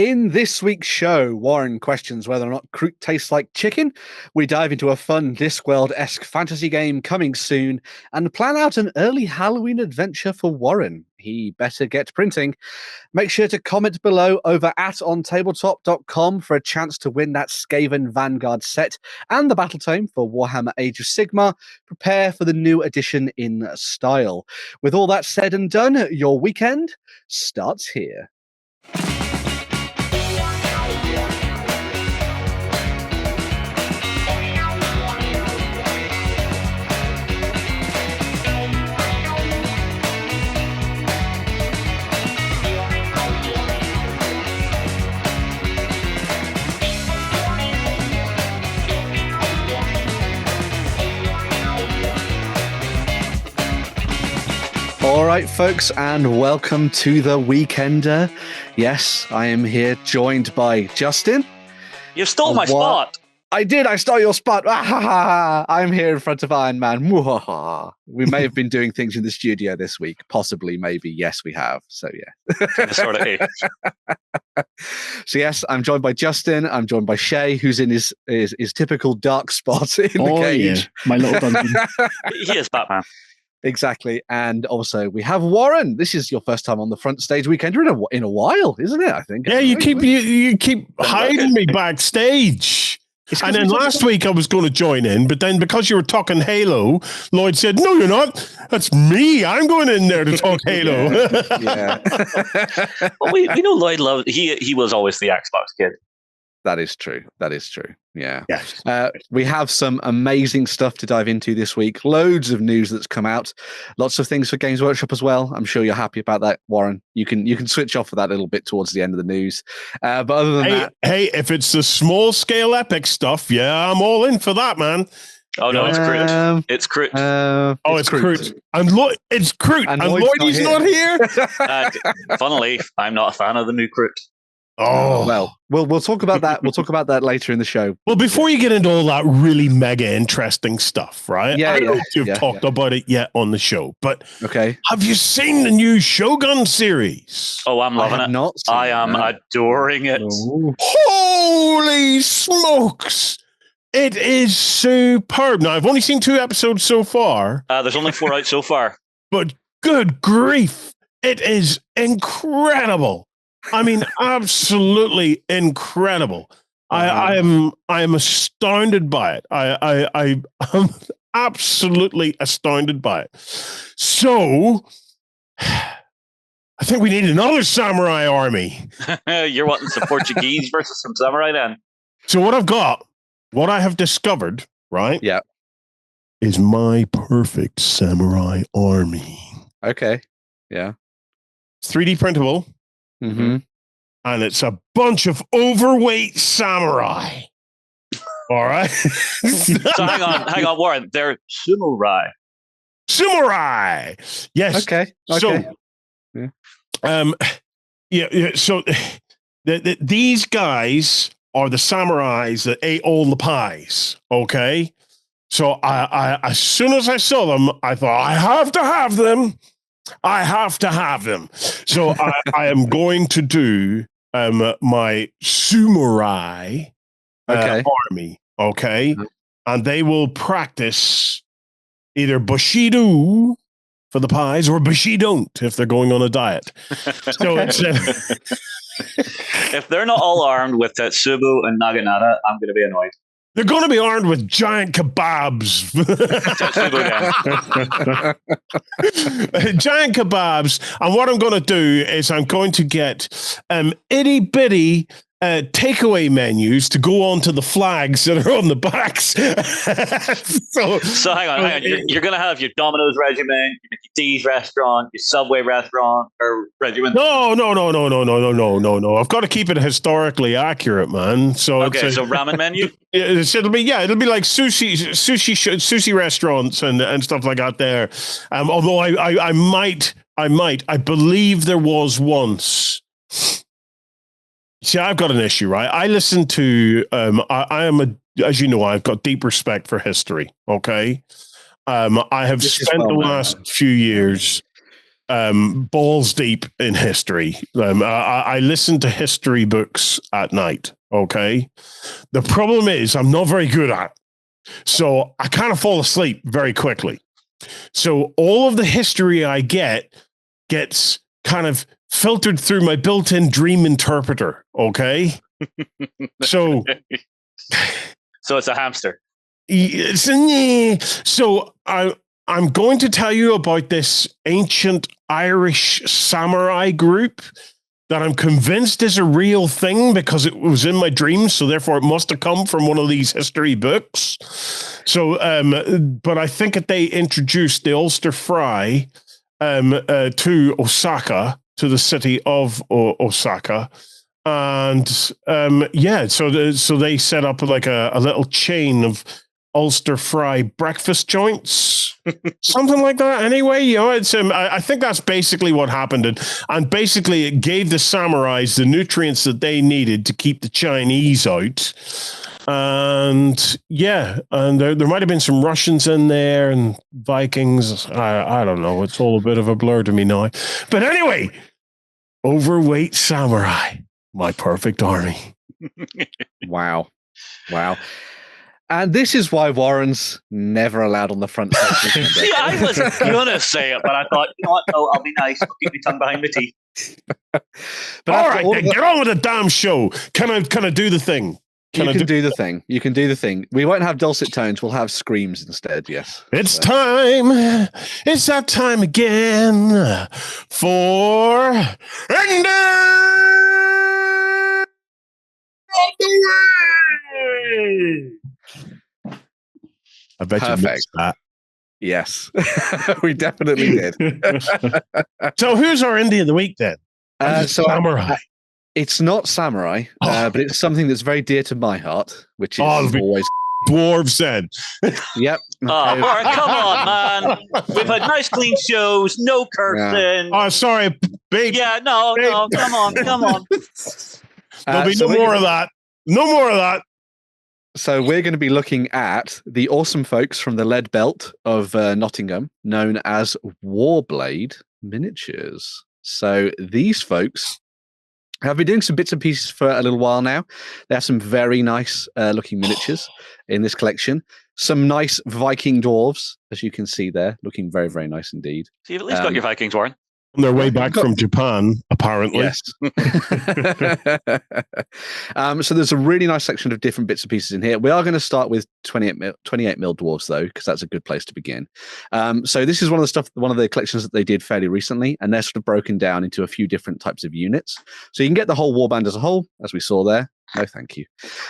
In this week's show, Warren questions whether or not Kroot tastes like chicken. We dive into a fun Discworld-esque fantasy game coming soon and plan out an early Halloween adventure for Warren. He better get printing. Make sure to comment below over at OnTableTop.com for a chance to win that Skaven Vanguard set and the Battletome for Warhammer Age of Sigmar. Prepare for the new edition in style. With all that said and done, your weekend starts here. All right, folks, and welcome to the Weekender. Yes, I am here joined by Justin. You stole my spot. I did. I stole your spot. I'm here in front of Iron Man. We may have been doing things in the studio this week. Possibly, maybe. Yes, we have. So, yeah. Sort of. So, yes, I'm joined by Justin. I'm joined by Shay, who's in his typical dark spot in the cage. Yeah. My little dungeon. He is Batman. Exactly. And also we have Warren. This is your first time on the front stage Weekender in a while, isn't it? I think. Yeah, you keep hiding me backstage. And then last week I was going to join in, but then because you were talking Halo, Lloyd said, "No, you're not. That's me. I'm going in there to talk Halo." Yeah. Well, we know Lloyd loved. He was always the Xbox kid. That is true. That is true. Yeah. Yes. We have some amazing stuff to dive into this week. Loads of news that's come out. Lots of things for Games Workshop as well. I'm sure you're happy about that, Warren. You can switch off for that a little bit towards the end of the news. But other than that, hey, if it's the small scale epic stuff, yeah, I'm all in for that, man. Oh no, it's Kroot. It's Kroot. It's Kroot. And it's Kroot. And Lloyd's not here. Funnily, I'm not a fan of the new Kroot. Oh well, we'll talk about that. We'll talk about that later in the show. Well, before you get into all that really mega interesting stuff, right? Yeah, I don't know if you've talked about it yet on the show, but okay. Have you seen the new Shogun series? Oh, I'm loving it. I am adoring it. Oh. Holy smokes! It is superb. Now, I've only seen 2 episodes so far. There's only 4 out so far. But good grief, it is incredible. I mean, absolutely incredible. I am astounded by it. I am absolutely astounded by it. So, I think we need another samurai army. You're wanting some Portuguese versus some samurai then? So what I have discovered, right? Yeah. Is my perfect samurai army. Okay. Yeah. It's 3D printable. Mm-hmm. And it's a bunch of overweight samurai. All right. So hang on, Warren. They're samurai. Samurai. Yes. Okay. So, So these guys are the samurais that ate all the pies. Okay. So I as soon as I saw them, I thought I have to have them. So I am going to do my samurai army, okay? Mm-hmm. And they will practice either Bushido for the pies or Bushido if they're going on a diet. So it's, if they're not all armed with Subu and Naginata, I'm going to be annoyed. They're going to be armed with giant kebabs. Giant kebabs. And what I'm going to do is I'm going to get itty bitty takeaway menus to go onto the flags that are on the backs. So hang on. You're going to have your Domino's regiment, your D's restaurant, your Subway restaurant or regiment. No. I've got to keep it historically accurate, man. So okay, so ramen menu. It'll be like sushi restaurants and stuff like that there. Although I believe there was once. See, I've got an issue, right? I listen to, as you know, I've got deep respect for history, okay? I have spent the last few years balls deep in history. I listen to history books at night. Okay. The problem is I'm not very good at it. So I kind of fall asleep very quickly. So all of the history I gets kind of filtered through my built-in dream interpreter. Okay. So it's a hamster. So I'm going to tell you about this ancient Irish samurai group that I'm convinced is a real thing because it was in my dreams. So therefore it must have come from one of these history books. So, but I think that they introduced the Ulster Fry to Osaka, to the city of Osaka. And so they set up like a little chain of Ulster Fry breakfast joints, something like that. Anyway, it's I think that's basically what happened, and basically it gave the samurais the nutrients that they needed to keep the Chinese out. And there might have been some Russians in there and Vikings. I don't know. It's all a bit of a blur to me now. But anyway, overweight samurai, my perfect army. Wow. And this is why Warren's never allowed on the front stage. See, I wasn't going to say it, but I thought, you know what? No, I'll be nice. I'll keep my tongue behind my teeth. But all right, then, get on with the damn show. Can I do the thing? You can do the thing. You can do the thing. We won't have dulcet tones. We'll have screams instead. Yes. It's time. It's that time again for Ender of the Way. I bet you missed that. Yes, we definitely did. So who's our indie of the week then? Samurai. It's not Samurai, but it's something that's very dear to my heart, which is always Dwarves then. Yep. All right, come on, man. We've had nice clean shows, no cursing. Yeah. Oh, sorry. Big. Yeah, no, come on. There'll be no more of that. No more of that. So we're going to be looking at the awesome folks from the Lead Belt of Nottingham, known as Warblade Miniatures. So these folks have been doing some bits and pieces for a little while now. They have some very nice looking miniatures in this collection. Some nice Viking dwarves, as you can see there, looking very, very nice indeed. So you've at least got your Vikings, Warren. On their way back from Japan, apparently. Yes. So there's a really nice section of different bits and pieces in here. We are going to start with 28 mil dwarves, though, because that's a good place to begin. So this is one of the collections that they did fairly recently, and they're sort of broken down into a few different types of units. So you can get the whole warband as a whole, as we saw there. No, thank you.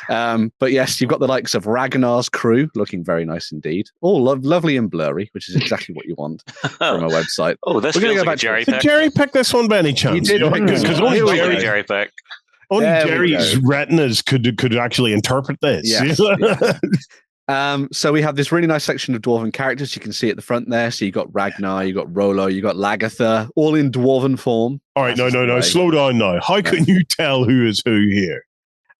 But yes, you've got the likes of Ragnar's crew, looking very nice indeed. All lovely and blurry, which is exactly what you want from a website. Oh, this feels like a jerry pick. Did Jerry pick this one by any chance? You did. Because only Jerry pick. Only Jerry's retinas could actually interpret this. Yes. So we have this really nice section of dwarven characters. You can see at the front there. So you've got Ragnar, you've got Rollo, you've got Lagatha, all in dwarven form. All right, no. Slow down now. How can you tell who is who here?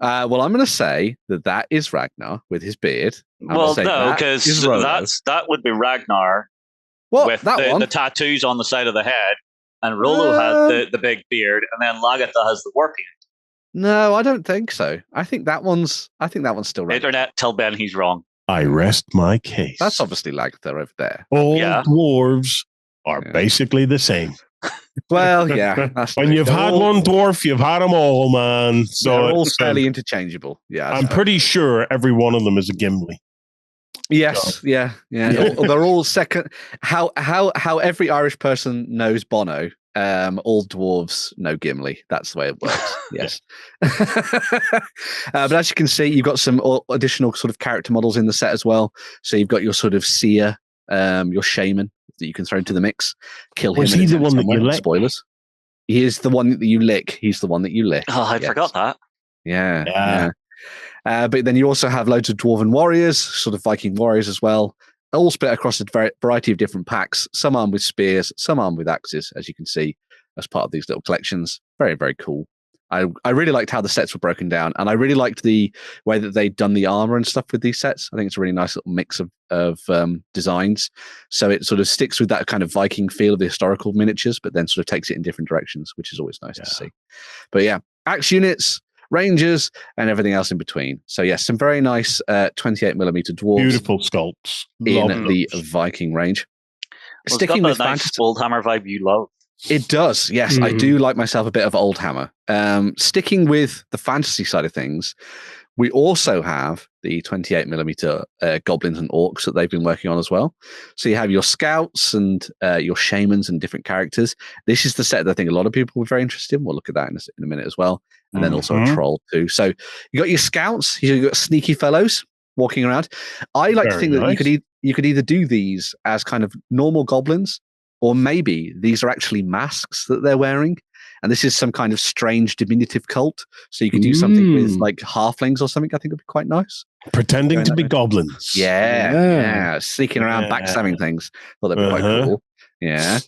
Well, I'm going to say that is Ragnar with his beard. Well, no, because that would be Ragnar with the tattoos on the side of the head, and Rollo has the big beard, and then Lagatha has the warpaint. No, I don't think so. I think that one's still Ragnar. Internet, tell Ben he's wrong. I rest my case. That's obviously Lagatha over there. All dwarves are basically the same. Well, yeah. When you've had one dwarf, you've had them all, man. So they're all fairly interchangeable. Yeah, I'm pretty sure every one of them is a Gimli. Yes, yeah. They're all second. How every Irish person knows Bono. All dwarves know Gimli. That's the way it works. Yes. But as you can see, you've got some additional sort of character models in the set as well. So you've got your sort of seer, your shaman that you can throw into the mix. Kill him. Was he the one that you lick? Spoilers. He is the one that you lick. He's the one that you lick. Oh, I forgot that. Yeah. But then you also have loads of dwarven warriors, sort of Viking warriors as well, all split across a variety of different packs, some armed with spears, some armed with axes, as you can see, as part of these little collections. Very, very cool. I really liked how the sets were broken down, and I really liked the way that they'd done the armor and stuff with these sets. I think it's a really nice little mix of designs. So it sort of sticks with that kind of Viking feel of the historical miniatures, but then sort of takes it in different directions, which is always nice to see. But yeah, axe units, rangers, and everything else in between. So yes, some very nice 28mm dwarves. Beautiful sculpts in the Viking range. Well, sticking with nice Oldhammer vibe you love. It does, yes. I do like myself a bit of Oldhammer. Sticking with the fantasy side of things, we also have the 28mm goblins and orcs that they've been working on as well. So you have your scouts and your shamans and different characters. This is the set that I think a lot of people were very interested in. We'll look at that in a minute as well. And then also a troll too. So you got your scouts, you got sneaky fellows walking around. I like to think that you could either do these as kind of normal goblins, or maybe these are actually masks that they're wearing. And this is some kind of strange diminutive cult. So you could do something with like halflings or something. I think would be quite nice. Pretending to be goblins. Yeah. Sneaking around, backstabbing things. Thought that'd be quite cool. Yeah.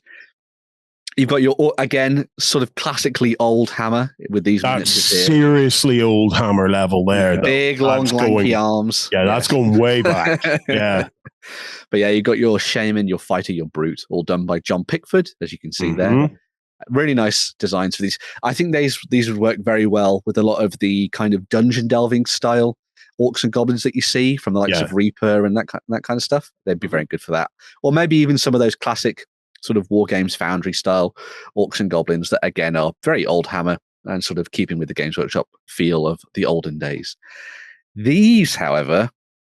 You've got your, again, sort of classically old hammer with these. That's seriously old hammer level there. Big, long, lanky arms. Yeah, that's going way back. Yeah. But yeah, you've got your shaman, your fighter, your brute, all done by John Pickford, as you can see there. Really nice designs for these. I think these would work very well with a lot of the kind of dungeon delving style orcs and goblins that you see from the likes of Reaper and that kind of stuff. They'd be very good for that. Or maybe even some of those classic sort of Wargames Foundry style orcs and goblins that again are very old hammer and sort of keeping with the Games Workshop feel of the olden days. These, however,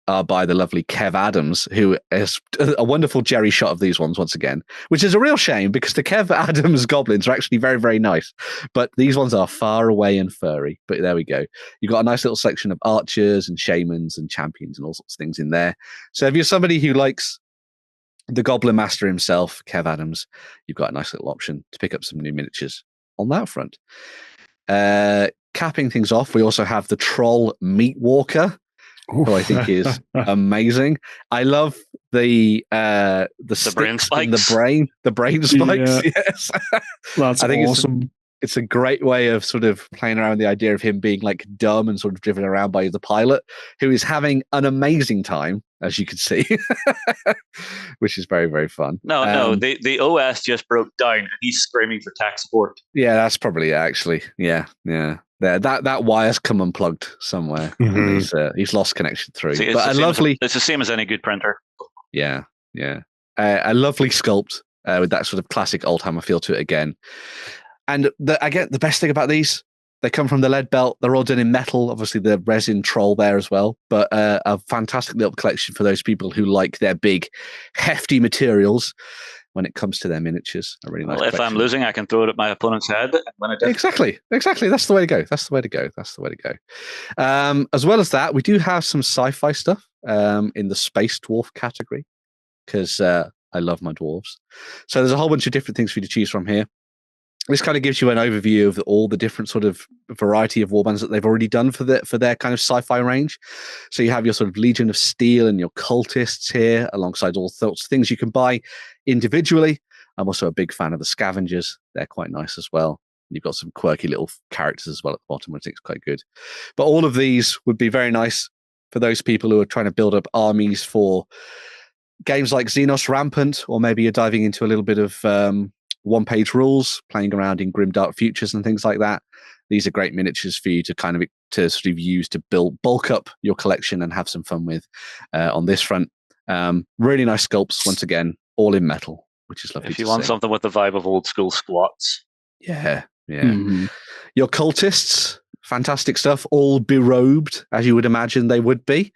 are by the lovely Kev Adams, who is a wonderful Jerry shot of these ones once again, which is a real shame because the Kev Adams goblins are actually very, very nice. But these ones are far away and furry. But there we go. You've got a nice little section of archers and shamans and champions and all sorts of things in there. So if you're somebody who likes the Goblin Master himself, Kev Adams, you've got a nice little option to pick up some new miniatures on that front. Capping things off, we also have the Troll Meat Walker, who I think is amazing. I love the brain spikes. The brain spikes. Yes, that's awesome. It's a great way of sort of playing around with the idea of him being like dumb and sort of driven around by the pilot, who is having an amazing time, as you can see, which is very, very fun. No, the OS just broke down and he's screaming for tech support. Yeah, that's probably it, actually. Yeah. That wire's come unplugged somewhere. He's lost connection through. See, but it's the same as any good printer. Yeah. A lovely sculpt with that sort of classic old hammer feel to it again. And the best thing about these, they come from the lead belt. They're all done in metal. Obviously, the resin troll there as well. But a fantastic little collection for those people who like their big, hefty materials when it comes to their miniatures. A really nice collection. If I'm losing, I can throw it at my opponent's head. When I Exactly. That's the way to go. As well as that, we do have some sci-fi stuff in the space dwarf category because I love my dwarves. So there's a whole bunch of different things for you to choose from here. This kind of gives you an overview of all the different sort of variety of warbands that they've already done for their kind of sci-fi range. So you have your sort of Legion of Steel and your cultists here, alongside all sorts of things you can buy individually. I'm also a big fan of the scavengers. They're quite nice as well. You've got some quirky little characters as well at the bottom, which I think is quite good. But all of these would be very nice for those people who are trying to build up armies for games like Xenos Rampant, or maybe you're diving into a little bit of one-page rules, playing around in Grim Dark Futures and things like that. These are great miniatures for you to sort of use to bulk up your collection and have some fun with on this front. Really nice sculpts, once again, all in metal, which is lovely. If you want something with the vibe of old school squats. Yeah. Your cultists, fantastic stuff, all berobed, as you would imagine they would be.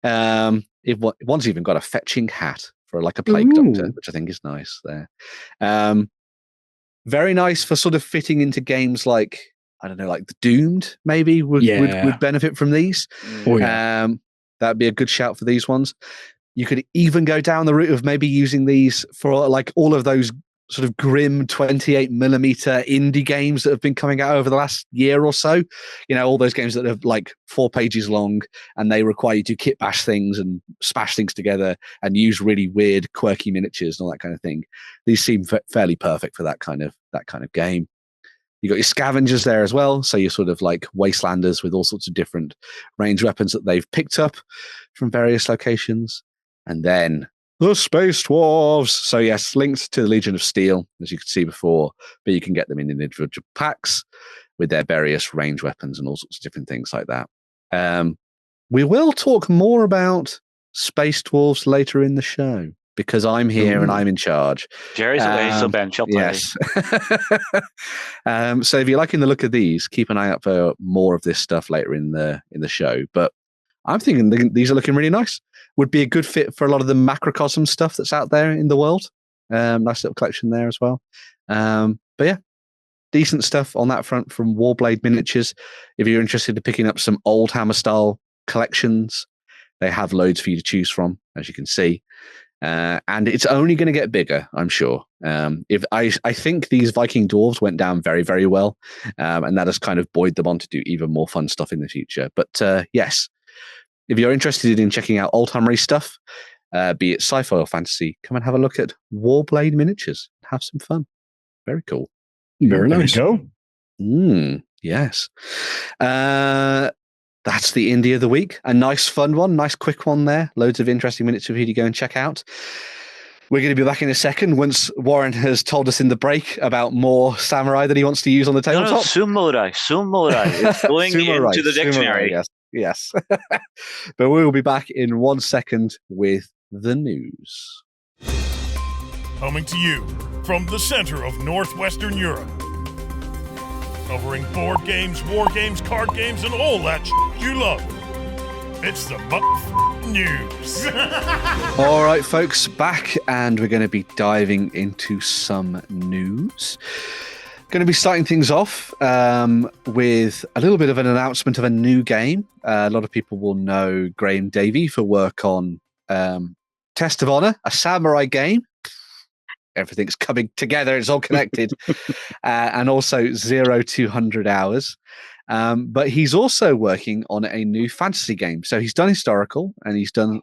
One's even got a fetching hat for like a plague doctor, which I think is nice there. Very nice for sort of fitting into games like, I don't know, like the Doomed maybe would benefit from these. That'd be a good shout for these ones. You could even go down the route of maybe using these for like all of those sort of grim 28mm indie games that have been coming out over the last year or so. You know, all those games that are like 4 pages long and they require you to kit bash things and smash things together and use really weird, quirky miniatures and all that kind of thing. These seem fairly perfect for that kind of game. You got your scavengers there as well. So you're sort of like wastelanders with all sorts of different ranged weapons that they've picked up from various locations. And then the Space Dwarves. So yes, linked to the Legion of Steel, as you could see before, but you can get them in individual packs with their various range weapons and all sorts of different things like that. We will talk more about Space Dwarves later in the show because I'm here and I'm in charge. Jerry's away, so Ben shall play. Yes. So if you're liking the look of these, keep an eye out for more of this stuff later in the show. But I'm thinking these are looking really nice. Would be a good fit for a lot of the macrocosm stuff that's out there in the world. Nice little collection there as well. But yeah, decent stuff on that front from Warblade Miniatures. If you're interested in picking up some old Hammer style collections, they have loads for you to choose from, as you can see. And it's only going to get bigger, I'm sure. If I think these Viking dwarves went down very, very well, and that has kind of buoyed them on to do even more fun stuff in the future. But yes, if you're interested in checking out old Hammery stuff, be it sci-fi or fantasy, come and have a look at Warblade Miniatures. Have some fun. Very cool. Very nice. Go. Yes. That's the indie of the week. A nice, fun one. Nice, quick one there. Loads of interesting minutes for you to go and check out. We're going to be back in a second once Warren has told us in the break about more samurai that he wants to use on the tabletop. No, Sumorai. It's going into the dictionary. Sumorai, yes. But we will be back in 1 second with the news. Coming to you from the center of Northwestern Europe. Covering board games, war games, card games, and all that you love. It's the news. All right, folks, back, and we're going to be diving into some news. Going to be starting things off with a little bit of an announcement of a new game. A lot of people will know Graham Davey for work on Test of Honor, a samurai game. Everything's coming together. It's all connected. And also 0 to 100 hours. But he's also working on a new fantasy game. So he's done historical, and he's done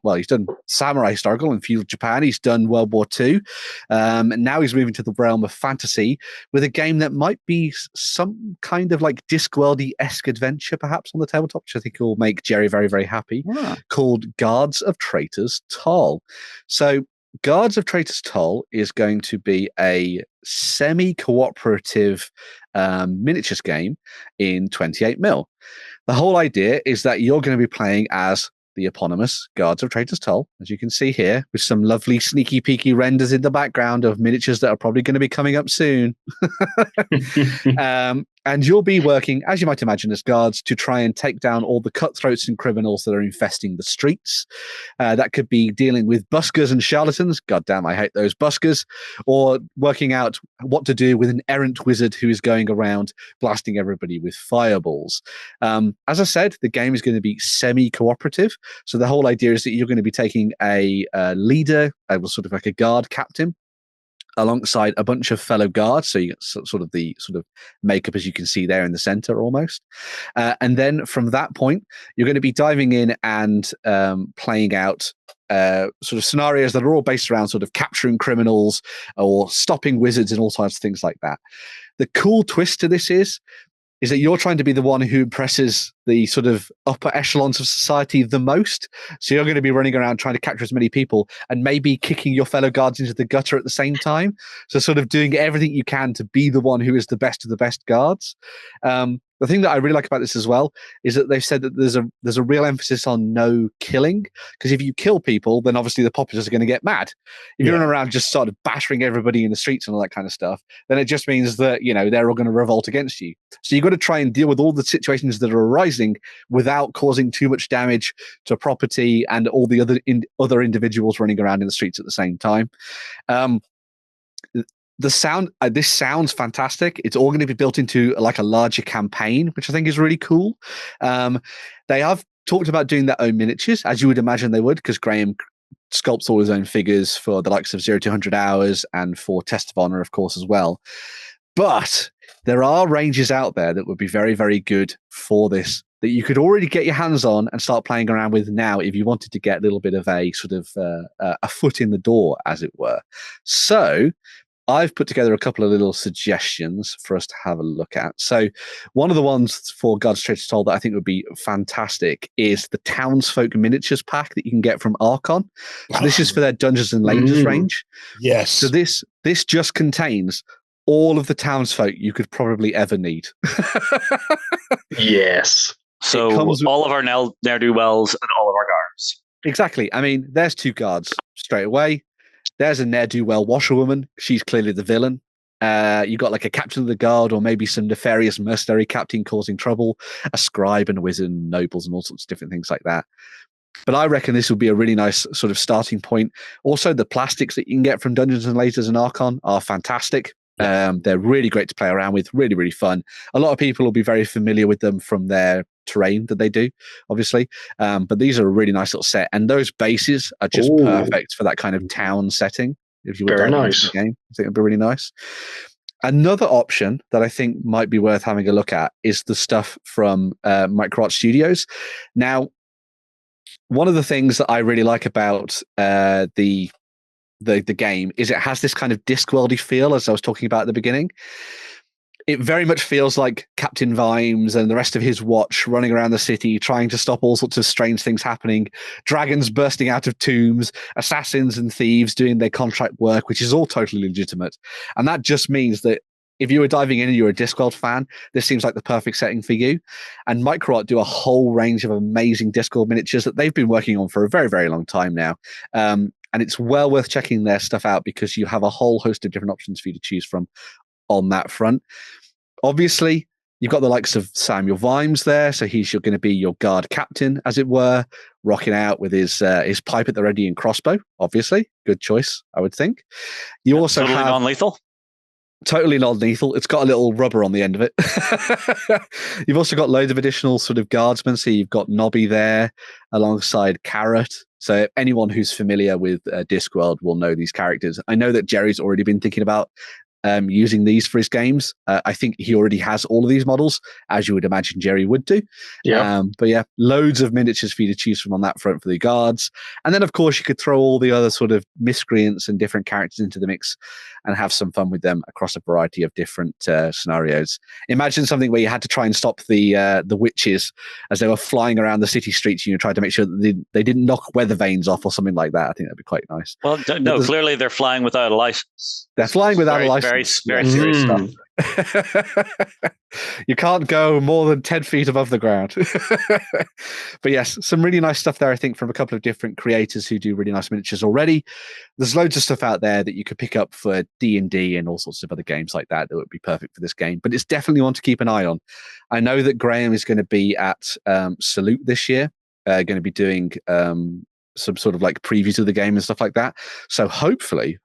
samurai historical in feudal Japan. He's done World War II. And now he's moving to the realm of fantasy with a game that might be some kind of like Discworld-esque adventure, perhaps, on the tabletop, which I think will make Jerry very, very happy, called Guards of Traitor's Toll. So Guards of Traitor's Toll is going to be a semi-cooperative miniatures game in 28mm. The whole idea is that you're going to be playing as the eponymous Guards of Traitor's Toll, as you can see here, with some lovely sneaky peeky renders in the background of miniatures that are probably going to be coming up soon. And you'll be working, as you might imagine, as guards to try and take down all the cutthroats and criminals that are infesting the streets. That could be dealing with buskers and charlatans. God damn, I hate those buskers. Or working out what to do with an errant wizard who is going around blasting everybody with fireballs. As I said, the game is going to be semi-cooperative. So the whole idea is that you're going to be taking a leader, sort of like a guard captain, alongside a bunch of fellow guards. So you get sort of the makeup as you can see there in the center almost. And then from that point, you're going to be diving in and playing out sort of scenarios that are all based around sort of capturing criminals or stopping wizards and all sorts of things like that. The cool twist to this is that you're trying to be the one who impresses the sort of upper echelons of society the most. So you're going to be running around trying to capture as many people and maybe kicking your fellow guards into the gutter at the same time. So sort of doing everything you can to be the one who is the best of the best guards. The thing that I really like about this as well is that they've said that there's a real emphasis on no killing, because if you kill people, then obviously the populace are going to get mad. If you're running around just sort of battering everybody in the streets and all that kind of stuff, then it just means that, they're all going to revolt against you. So you've got to try and deal with all the situations that are arising without causing too much damage to property and all the other individuals running around in the streets at the same time. This sounds fantastic. It's all going to be built into like a larger campaign, which I think is really cool. They have talked about doing their own miniatures, as you would imagine they would, because Graham sculpts all his own figures for the likes of 0 to 100 hours and for Test of Honor, of course, as well. But there are ranges out there that would be very, very good for this, that you could already get your hands on and start playing around with now if you wanted to get a little bit of a sort of a foot in the door, as it were. So I've put together a couple of little suggestions for us to have a look at. So one of the ones for God's Traitor Toll that I think would be fantastic is the Townsfolk Miniatures pack that you can get from Archon. So this is for their Dungeons and Rangers range. Yes. So this just contains all of the townsfolk you could probably ever need. Yes. So all of our ne'er-do-wells and all of our guards. Exactly. I mean, there's 2 guards straight away. There's a ne'er-do-well washerwoman. She's clearly the villain. You got like a captain of the guard, or maybe some nefarious mercenary captain causing trouble, a scribe and a wizard, and nobles, and all sorts of different things like that. But I reckon this would be a really nice sort of starting point. Also, the plastics that you can get from Dungeons and Lasers and Archon are fantastic. They're really great to play around with, really, really fun. A lot of people will be very familiar with them from their terrain that they do, obviously. But these are a really nice little set. And those bases are just perfect for that kind of town setting. If you were very nice. The game, I think it'd be really nice. Another option that I think might be worth having a look at is the stuff from Microart Studios. Now, one of the things that I really like about the game is it has this kind of Discworldy feel, as I was talking about at the beginning. It very much feels like Captain Vimes and the rest of his watch running around the city, trying to stop all sorts of strange things happening, dragons bursting out of tombs, assassins and thieves doing their contract work, which is all totally legitimate. And that just means that if you were diving in and you're a Discworld fan, this seems like the perfect setting for you. And Microart do a whole range of amazing Discworld miniatures that they've been working on for a very, very long time now. And it's well worth checking their stuff out because you have a whole host of different options for you to choose from on that front. Obviously, you've got the likes of Samuel Vimes there, so he's going to be your guard captain, as it were, rocking out with his pipe at the ready and crossbow. Obviously, good choice, I would think. You also totally have non-lethal. Totally non-lethal. It's got a little rubber on the end of it. You've also got loads of additional sort of guardsmen. So you've got Nobby there alongside Carrot. So anyone who's familiar with Discworld will know these characters. I know that Jerry's already been thinking about using these for his games. I think he already has all of these models, as you would imagine Jerry would do. Yeah. But yeah, loads of miniatures for you to choose from on that front for the guards. And then, of course, you could throw all the other sort of miscreants and different characters into the mix and have some fun with them across a variety of different scenarios. Imagine something where you had to try and stop the witches as they were flying around the city streets, and you tried to make sure that they didn't knock weather vanes off or something like that. I think that'd be quite nice. Well, no, clearly they're flying without a license. They're flying without a license. Very serious stuff. You can't go more than 10 feet above the ground. But yes, some really nice stuff there, I think, from a couple of different creators who do really nice miniatures already. There's loads of stuff out there that you could pick up for D&D and all sorts of other games like that would be perfect for this game. But it's definitely one to keep an eye on. I know that Graham is going to be at Salute this year, going to be doing some sort of like previews of the game and stuff like that. So hopefully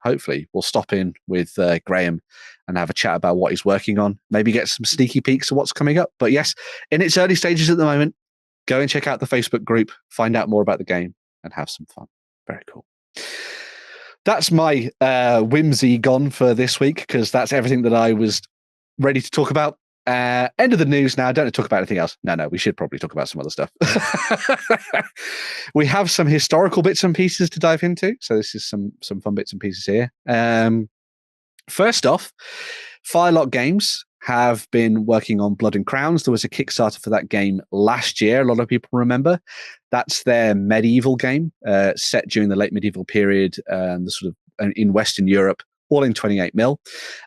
we'll stop in with Graham and have a chat about what he's working on, maybe get some sneaky peeks of what's coming up. But yes, in its early stages at the moment, go and check out the Facebook group, find out more about the game and have some fun. Very cool. That's my whimsy gone for this week, because that's everything that I was ready to talk about. End of the news now. Don't talk about anything else. No, we should probably talk about some other stuff. We have some historical bits and pieces to dive into. So this is some fun bits and pieces here. First off, Firelock Games have been working on Blood and Crowns. There was a Kickstarter for that game last year. A lot of people remember. That's their medieval game set during the late medieval period, the sort of in Western Europe, all in 28 mil.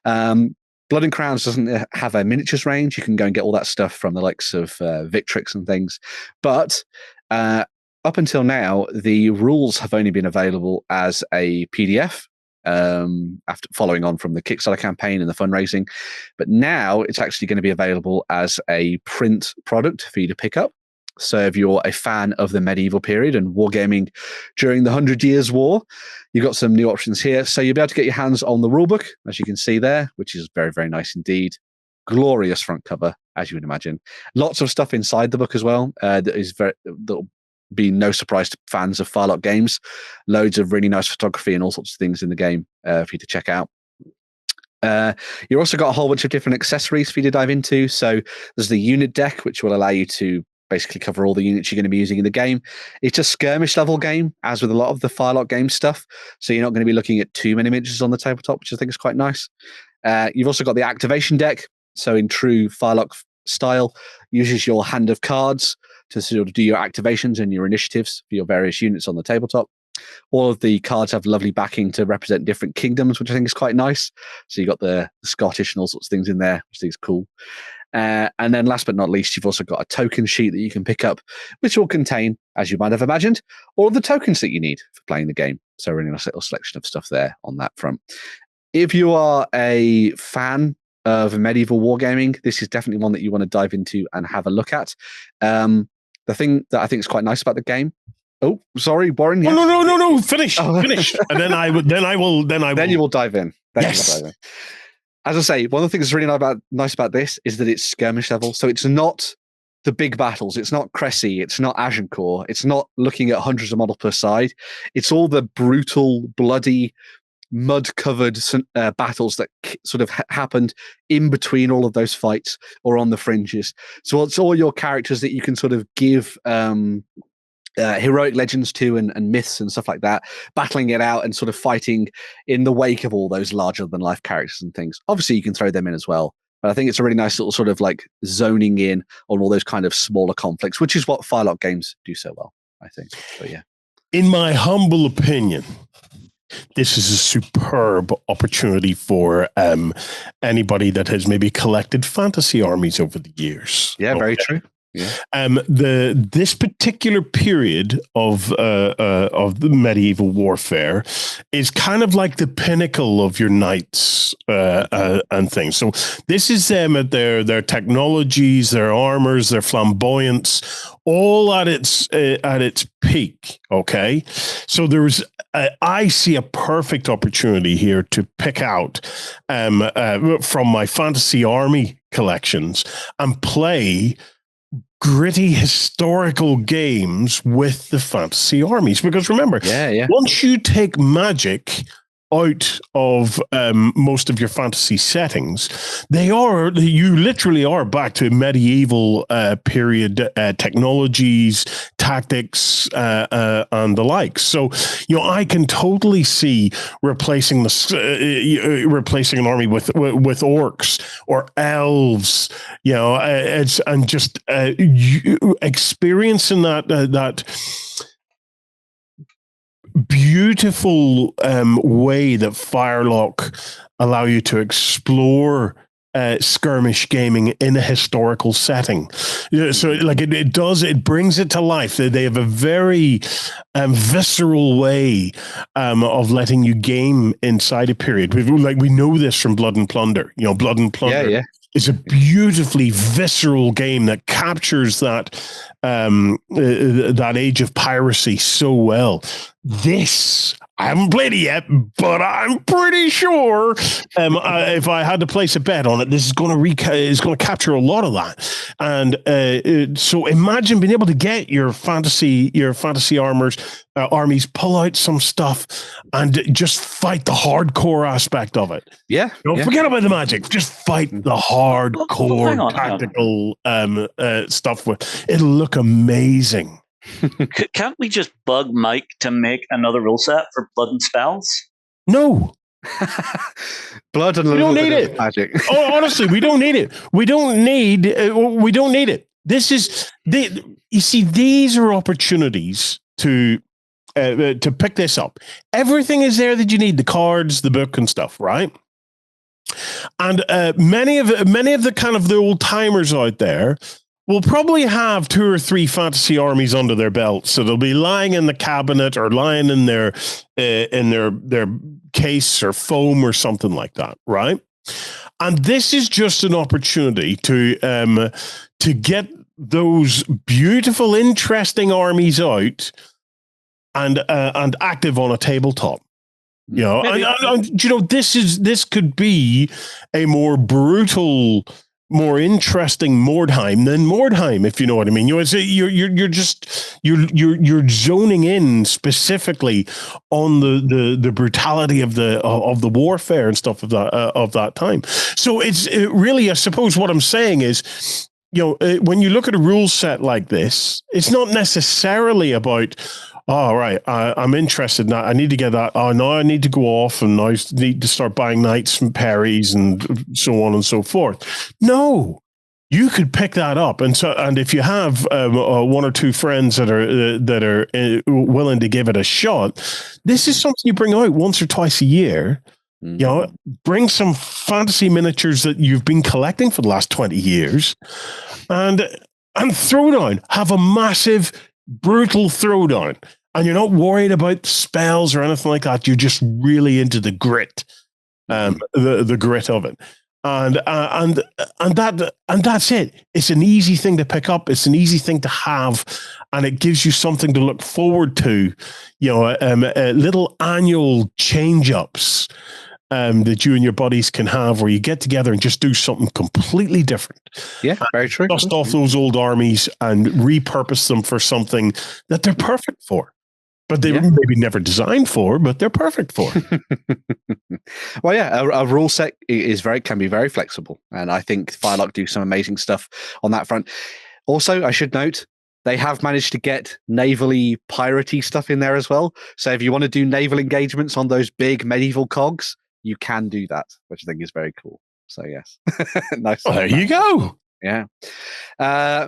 Blood and Crowns doesn't have a miniatures range. You can go and get all that stuff from the likes of Victrix and things. But up until now, the rules have only been available as a PDF after following on from the Kickstarter campaign and the fundraising. But now it's actually going to be available as a print product for you to pick up. So if you're a fan of the medieval period and wargaming during the 100 Years' War, you've got some new options here. So you'll be able to get your hands on the rulebook, as you can see there, which is very, very nice indeed. Glorious front cover, as you would imagine. Lots of stuff inside the book as well. That'll be no surprise to fans of Firelock Games. Loads of really nice photography and all sorts of things in the game for you to check out. You've also got a whole bunch of different accessories for you to dive into. So there's the unit deck, which will allow you to basically cover all the units you're going to be using in the game. It's a skirmish level game, as with a lot of the Firelock game stuff. So you're not going to be looking at too many miniatures on the tabletop, which I think is quite nice. You've also got the activation deck. So in true Firelock style, uses your hand of cards to sort of do your activations and your initiatives for your various units on the tabletop. All of the cards have lovely backing to represent different kingdoms, which I think is quite nice. So you've got the Scottish and all sorts of things in there, which I think is cool. And then last but not least, you've also got a token sheet that you can pick up, which will contain, as you might have imagined, all of the tokens that you need for playing the game. So a really nice little selection of stuff there on that front. If you are a fan of medieval wargaming, this is definitely one that you want to dive into and have a look at. The thing that I think is quite nice about the game. Oh, sorry, Warren. Yes. No. Finish. And then I will. Then you will dive in. Yes. As I say, one of the things that's really nice about this is that it's skirmish level. So it's not the big battles. It's not Cressy. It's not Agincourt. It's not looking at hundreds of models per side. It's all the brutal, bloody, mud-covered battles that sort of happened in between all of those fights or on the fringes. So it's all your characters that you can sort of give heroic legends to and myths and stuff like that, battling it out and sort of fighting in the wake of all those larger than life characters and things. Obviously you can throw them in as well, but I think it's a really nice little sort of like zoning in on all those kind of smaller conflicts, which is what Firelock games do so well, I think. So yeah, in my humble opinion, this is a superb opportunity for anybody that has maybe collected fantasy armies over the years. Yeah, very true. Yeah. This particular period of the medieval warfare is kind of like the pinnacle of your knights and things. So this is them at their technologies, their armors, their flamboyance, all at its peak. Okay, so I see a perfect opportunity here to pick out from my fantasy army collections and play gritty historical games with the fantasy armies, because remember, once you take magic out of most of your fantasy settings, you literally are back to medieval period technologies, tactics, and the like. So, I can totally see replacing an army with orcs or elves. And just experiencing that beautiful way that Firelock allow you to explore skirmish gaming in a historical setting. So like it brings it to life. They have a very visceral way of letting you game inside a period. We know this from Blood and Plunder. Blood and Plunder is a beautifully visceral game that captures that age of piracy so well. This, I haven't played it yet, but I'm pretty sure if I had to place a bet on it, this is going to capture a lot of that. And so imagine being able to get your fantasy armies, pull out some stuff, and just fight the hardcore aspect of it. Yeah, forget about the magic. Just fight the hardcore tactical stuff. It'll look amazing. Can't we just bug Mike to make another rule set for Blood and Spells? No. Blood and we don't need it. Magic. Oh, honestly, we don't need it. We don't need it. This is you see, these are opportunities to pick this up. Everything is there that you need: the cards, the book, and stuff, right? And many of the kind of the old timers out there will probably have 2 or 3 fantasy armies under their belt, so they'll be lying in the cabinet or lying in their case or foam or something like that, right? And this is just an opportunity to get those beautiful, interesting armies out and active on a tabletop. This could be a more brutal, more interesting Mordheim than Mordheim, if you know what I mean. You're zoning in specifically on the brutality of the warfare and stuff of that time. So it's really, I suppose what I'm saying is, when you look at a rule set like this, it's not necessarily about, oh, right, I'm interested in that. I need to get that. Oh, no, I need to go off and I need to start buying knights and parries and so on and so forth. No, you could pick that up. And if you have one or two friends that are willing to give it a shot, this is something you bring out once or twice a year. Bring some fantasy miniatures that you've been collecting for the last 20 years and throw down. Have a massive, brutal throwdown. And you're not worried about spells or anything like that. You're just really into the grit, the grit of it. And that's it. It's an easy thing to pick up. It's an easy thing to have. And it gives you something to look forward to, little annual change-ups that you and your buddies can have where you get together and just do something completely different. Yeah, very true. Dust off those old armies and repurpose them for something that they're perfect for. But they were maybe never designed for, but they're perfect for. Well, yeah, a rule set can be very flexible. And I think Firelock do some amazing stuff on that front. Also, I should note, they have managed to get navally piratey stuff in there as well. So if you want to do naval engagements on those big medieval cogs, you can do that, which I think is very cool. So yes, nice. Well, there you go. Yeah.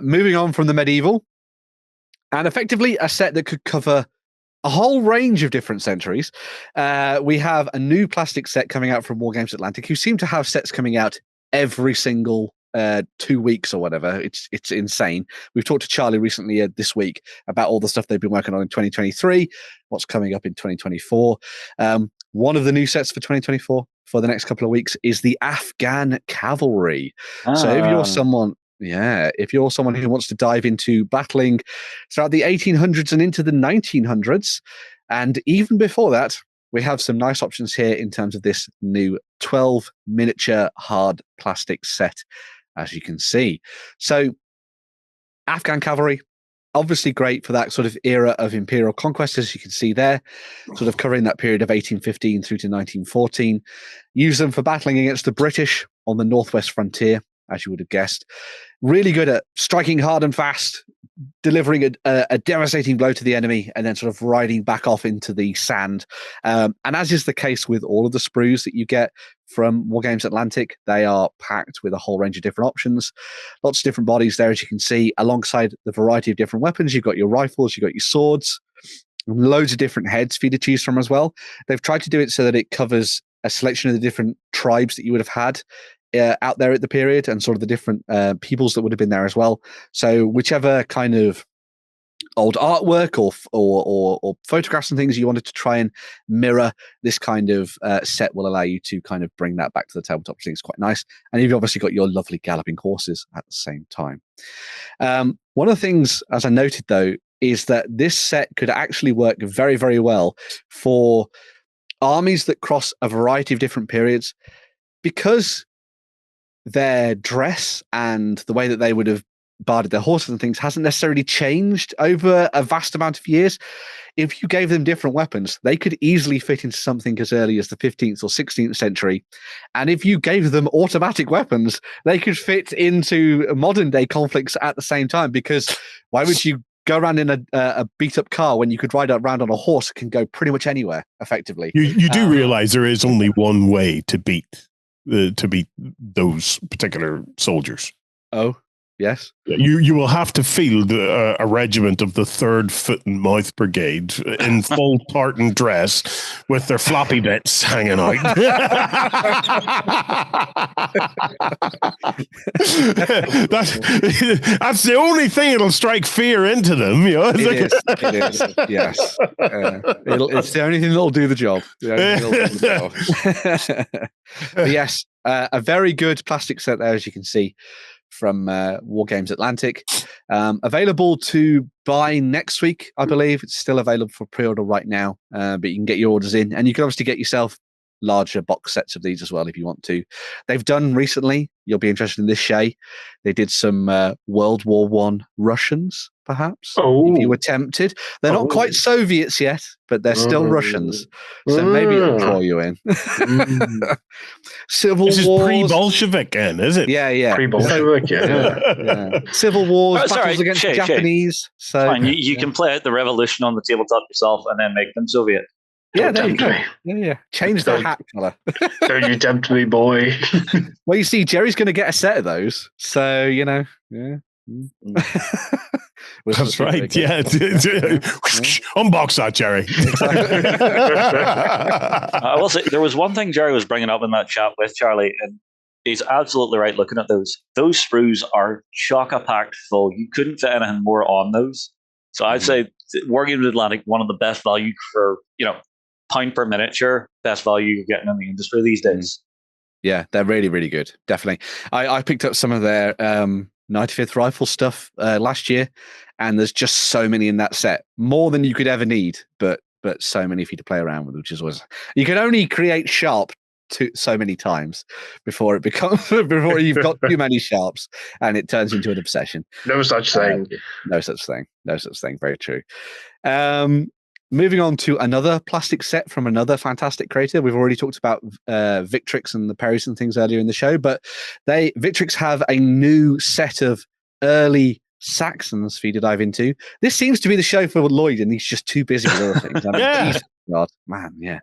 Moving on from the medieval, and effectively a set that could cover a whole range of different centuries. We have a new plastic set coming out from Wargames Atlantic, who seem to have sets coming out every single 2 weeks or whatever. It's insane. We've talked to Charlie recently this week about all the stuff they've been working on in 2023, what's coming up in 2024. One of the new sets for 2024 for the next couple of weeks is the Afghan Cavalry. So if you're someone who wants to dive into battling throughout the 1800s and into the 1900s, and even before that, we have some nice options here in terms of this new 12 miniature hard plastic set, as you can see. So Afghan Cavalry, obviously great for that sort of era of imperial conquest, as you can see there, sort of covering that period of 1815 through to 1914. Use them for battling against the British on the northwest frontier, as you would have guessed. Really good at striking hard and fast, delivering a devastating blow to the enemy, and then sort of riding back off into the sand. And as is the case with all of the sprues that you get from Wargames Atlantic, they are packed with a whole range of different options. Lots of different bodies there, as you can see, alongside the variety of different weapons. You've got your rifles, you've got your swords, loads of different heads for you to choose from as well. They've tried to do it so that it covers a selection of the different tribes that you would have had out there at the period, and sort of the different peoples that would have been there as well. So whichever kind of old artwork or photographs and things you wanted to try and mirror, this kind of set will allow you to kind of bring that back to the tabletop, which I think is quite nice. And you've obviously got your lovely galloping horses at the same time. One of the things, as I noted though, is that this set could actually work very, very well for armies that cross a variety of different periods, because their dress and the way that they would have barded their horses and things hasn't necessarily changed over a vast amount of years. If you gave them different weapons, they could easily fit into something as early as the 15th or 16th century. And if you gave them automatic weapons, they could fit into modern day conflicts at the same time, because why would you go around in a beat up car when you could ride around on a horse that can go pretty much anywhere effectively? You do realize there is only one way to beat those particular soldiers. Oh, yes. You will have to field a regiment of the 3rd Foot and Mouth Brigade in full tartan dress with their floppy bits hanging out. That's the only thing that'll strike fear into them. You know? It is. Yes. It's the only thing that'll do the job. But yes, a very good plastic set there, as you can see, from Wargames Atlantic. Available to buy next week, I believe. It's still available for pre-order right now, but you can get your orders in, and you can obviously get yourself larger box sets of these as well if you want to. They've done recently, you'll be interested in this, Shay, they did some World War I Russians, perhaps, if you were tempted. They're not quite Soviets yet, but they're still Russians. So maybe it'll draw you in. Civil Wars. This is pre-Bolshevik, then, is it? Yeah. Pre-Bolshevik, yeah. Civil Wars, battles against the Japanese. So fine. You can play out the revolution on the tabletop yourself and then make them Soviet. Yeah, there you go. Yeah. Change the hat colour. Don't you tempt me, boy. Well, you see, Jerry's going to get a set of those. So, yeah. That's right. Yeah. Unbox that, Jerry. I will say, there was one thing Jerry was bringing up in that chat with Charlie, and he's absolutely right looking at those. Those sprues are chock-a-packed full. You couldn't fit anything more on those. So I'd say Wargames Atlantic, one of the best value for, pound per miniature, best value you're getting in the industry these days. Yeah, they're really, really good. Definitely. I picked up some of their 95th rifle stuff last year, and there's just so many in that set, more than you could ever need, but so many for you to play around with, which is always, you can only create sharp so many times before it becomes before you've got too many sharps and it turns into an obsession. No such thing. No such thing. Very true. Moving on to another plastic set from another fantastic creator. We've already talked about Victrix and the Perrys and things earlier in the show, but Victrix have a new set of early Saxons for you to dive into. This seems to be the show for Lloyd, and he's just too busy with other things. God, man, yeah.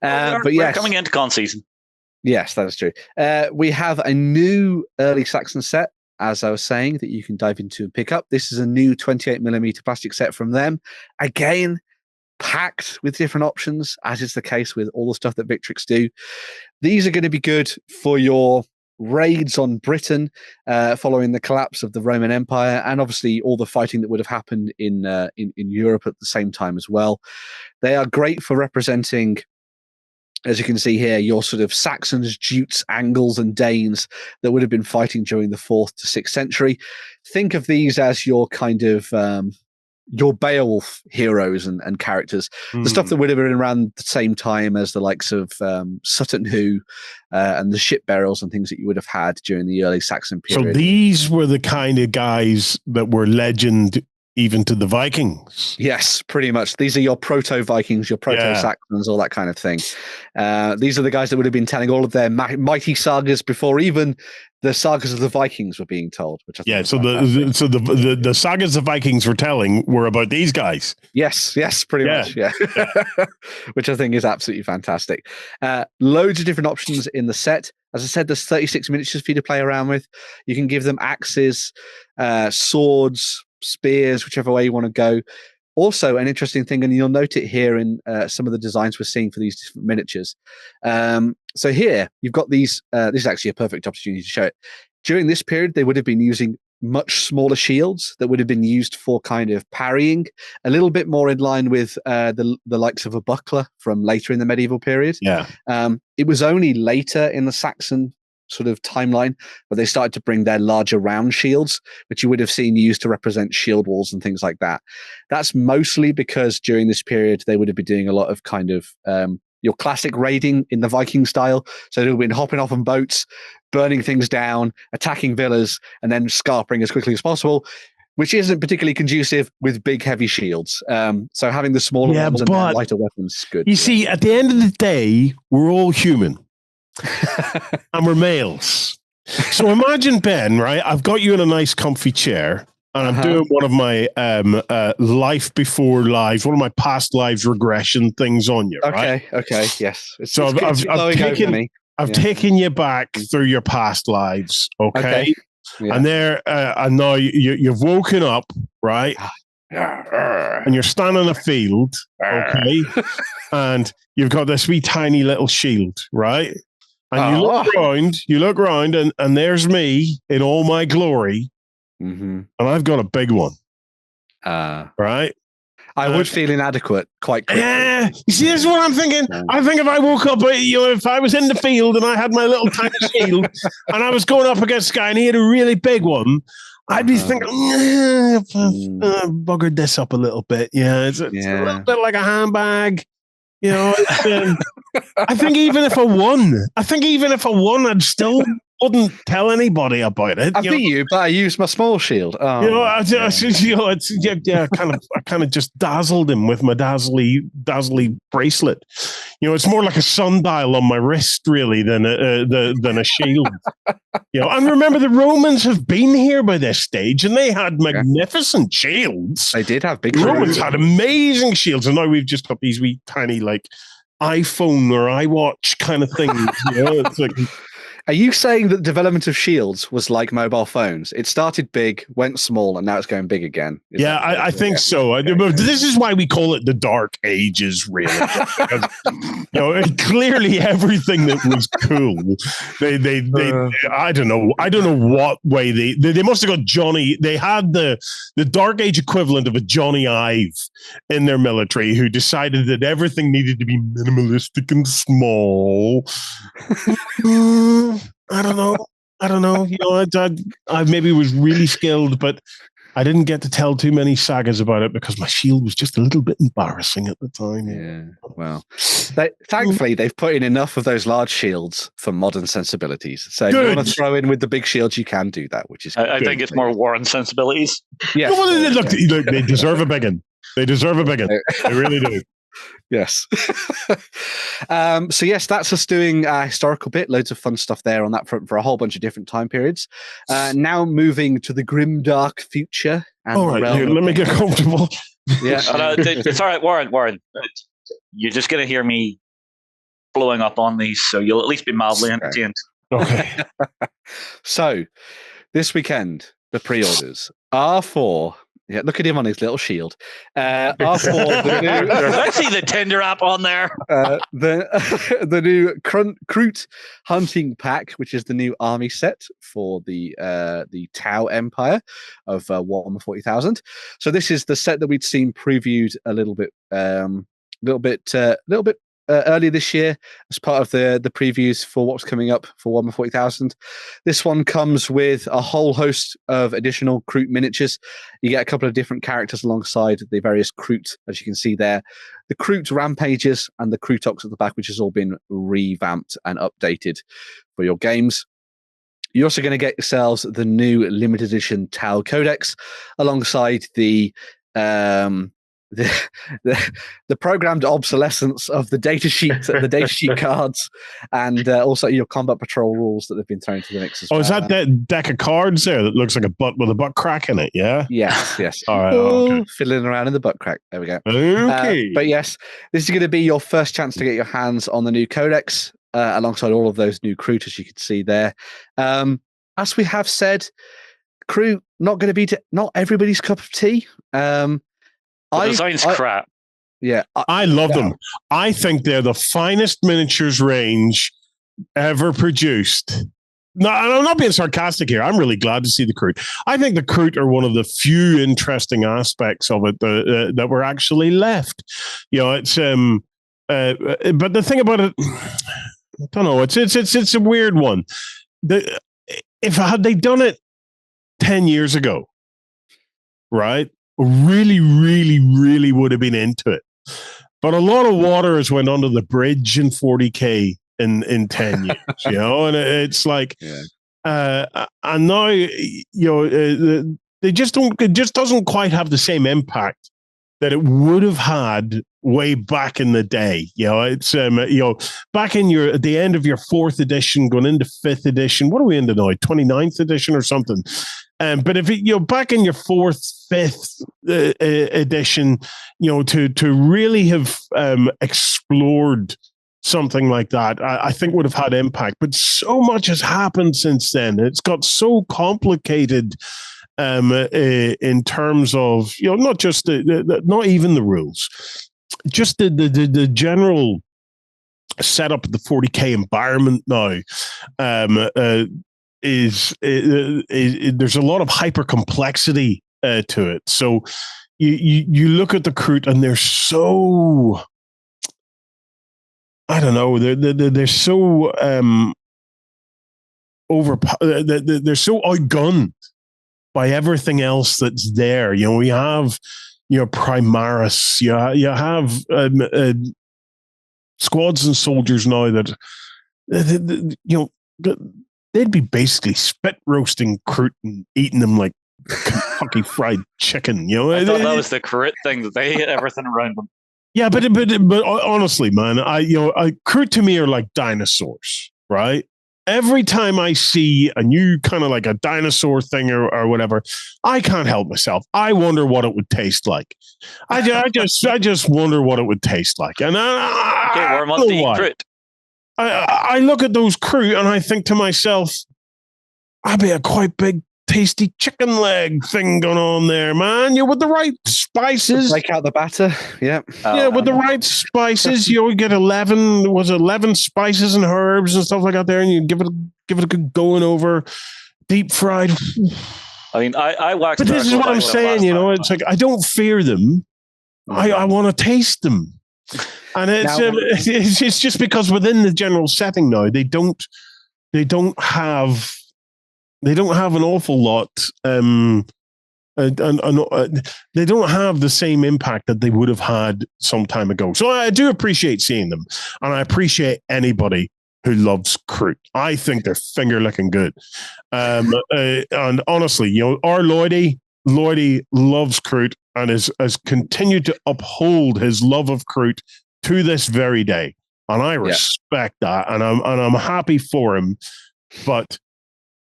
But yes, we're coming into con season. Yes, that is true. We have a new early Saxon set, as I was saying, that you can dive into and pick up. This is a new 28mm plastic set from them. Again, packed with different options, as is the case with all the stuff that Victrix do. These are going to be good for your raids on Britain following the collapse of the Roman Empire, and obviously all the fighting that would have happened in Europe at the same time as well. They are great for representing, as you can see here, your sort of Saxons, Jutes, Angles, and Danes that would have been fighting during the 4th to 6th century. Think of these as your kind of your Beowulf heroes and characters, the stuff that would have been around the same time as the likes of Sutton Hoo and the ship burials and things that you would have had during the early Saxon period. So these were the kind of guys that were legend even to the Vikings. Yes, pretty much. These are your proto-Vikings, your proto-Saxons, all that kind of thing. These are the guys that would have been telling all of their mighty sagas before even the sagas of the Vikings were being told. Which I think the sagas the Vikings were telling were about these guys. Yes, pretty much. Yeah. Which I think is absolutely fantastic. Loads of different options in the set. As I said, there's 36 miniatures for you to play around with. You can give them axes, swords, spears, whichever way you want to go. Also, an interesting thing, and you'll note it here in some of the designs we're seeing for these different miniatures. So here, you've got these. This is actually a perfect opportunity to show it. During this period, they would have been using much smaller shields that would have been used for kind of parrying, a little bit more in line with the likes of a buckler from later in the medieval period. Yeah. It was only later in the Saxon sort of timeline where they started to bring their larger round shields, which you would have seen used to represent shield walls and things like that. That's mostly because during this period they would have been doing a lot of kind of your classic raiding in the Viking style. So they've been hopping off on boats, burning things down, attacking villas, and then scarpering as quickly as possible, which isn't particularly conducive with big, heavy shields. So having the smaller ones and lighter weapons is good. You see, at the end of the day, we're all human. And we're males. So imagine, Ben, right? I've got you in a nice comfy chair and I'm doing one of my life before lives, one of my past lives regression things on you, right? Okay, yes. So I've taken you back through your past lives, okay? Yeah. And now you've woken up, right? And you're standing in a field, okay? And you've got this wee tiny little shield, right? And you look around, and there's me in all my glory, and I've got a big one, right? I would feel inadequate quite quickly. Yeah, you see, this is what I'm thinking. I think if I woke up, if I was in the field and I had my little tiny shield, and I was going up against a guy and he had a really big one, I'd be thinking, buggered this up a little bit. Yeah, it's a little bit like a handbag. You know, I think even if I won, I'd still wouldn't tell anybody about it. I beat you, but I used my small shield. Oh, I kind of just dazzled him with my dazzly bracelet. It's more like a sundial on my wrist, really, than a shield. And remember, the Romans have been here by this stage, and they had magnificent shields. They did have big. The Romans had amazing shields, and now we've just got these wee tiny iPhone or iWatch kind of things. It's like. Are you saying that development of shields was like mobile phones? It started big, went small, and now it's going big again. I think so. Okay. This is why we call it the Dark Ages, really. Because, clearly everything that was cool, they I don't know what way they must have got Johnny. They had the Dark Age equivalent of a Johnny Ive in their military who decided that everything needed to be minimalistic and small. I don't know. I maybe was really skilled, but I didn't get to tell too many sagas about it because my shield was just a little bit embarrassing at the time. Yeah. Well, thankfully, they've put in enough of those large shields for modern sensibilities. So if you want to throw in with the big shields, you can do that, which is I think it's more Warren sensibilities. Yeah. Look, they deserve a big one. They deserve a big one. They really do. Yes. So yes, that's us doing a historical bit. Loads of fun stuff there on that front for a whole bunch of different time periods. Now moving to the grim dark future. All right, let me get comfortable. Yeah, it's all right, Warren. You're just going to hear me blowing up on these, so you'll at least be mildly entertained. Okay. So this weekend, the pre-orders are for. Yeah, look at him on his little shield. Let's see the Tinder app on there. The new Kroot hunting pack, which is the new army set for the Tau Empire of Warhammer 40,000. So this is the set that we'd seen previewed a little bit earlier this year as part of the previews for what's coming up for Warhammer 40,000. This one comes with a whole host of additional Kroot miniatures. You get a couple of different characters alongside the various Kroot, as you can see there. The Kroot Rampages and the Krootox at the back, which has all been revamped and updated for your games. You're also going to get yourselves the new limited edition Tau Codex alongside the programmed obsolescence of the datasheet cards, and also your combat patrol rules that have been thrown to the mix as well. Is that deck of cards there that looks like a butt with a butt crack in it? Yeah. Yes. All right. Okay. Fiddling around in the butt crack. There we go. Okay. But yes, this is going to be your first chance to get your hands on the new codex alongside all of those new Kroot, as you can see there. As we have said, Kroot not going to be not everybody's cup of tea. The design's crap. Yeah. I love them. I think they're the finest miniatures range ever produced. No, I'm not being sarcastic here. I'm really glad to see the Kroot. I think the Kroot are one of the few interesting aspects of it that were actually left. It's but the thing about it, I don't know. It's a weird one. Had they done it 10 years ago, right? Really, really, really would have been into it. But a lot of water has went under the bridge in 40K in 10 years, and it's like, and now, it just doesn't quite have the same impact that it would have had way back in the day. It's back in at the end of your 4th edition, going into 5th edition. What are we into now? 29th edition or something. But if back in your 4th, 5th edition, to really have explored something like that, I think would have had impact. But so much has happened since then. It's got so complicated in terms of not just not even the rules, just the general setup of the 40K environment now. Is there's a lot of hyper complexity to it. So you look at the Kroot and they're so, I don't know, they're so they're so outgunned by everything else that's there. We have Primaris, you have squads and soldiers now that they'd be basically spit roasting Kroot and eating them like Kentucky Fried Chicken. I thought that was the Kroot thing, that they ate everything around them. Yeah, but honestly, man, Kroot to me are like dinosaurs, right? Every time I see a new kind of like a dinosaur thing or whatever, I can't help myself. I wonder what it would taste like. I just wonder what it would taste like. And Warren wants to eat Kroot. I look at those Kroot and I think to myself, I'd be a quite big, tasty chicken leg thing going on there, man. You with the right spices. Break out the batter. Yeah. With the right spices, you get 11 spices and herbs and stuff like that there, and you give it a good going over, deep fried. I mean, I waxed. But this is what I'm saying, it's like I don't fear them. I want to taste them. And it's just because within the general setting now, they don't have an awful lot. They don't have the same impact that they would have had some time ago. So I do appreciate seeing them, and I appreciate anybody who loves Kroot. I think they're finger licking good. And honestly, our Lloydie loves Kroot and has continued to uphold his love of Kroot to this very day, and I respect that, and I'm happy for him, but.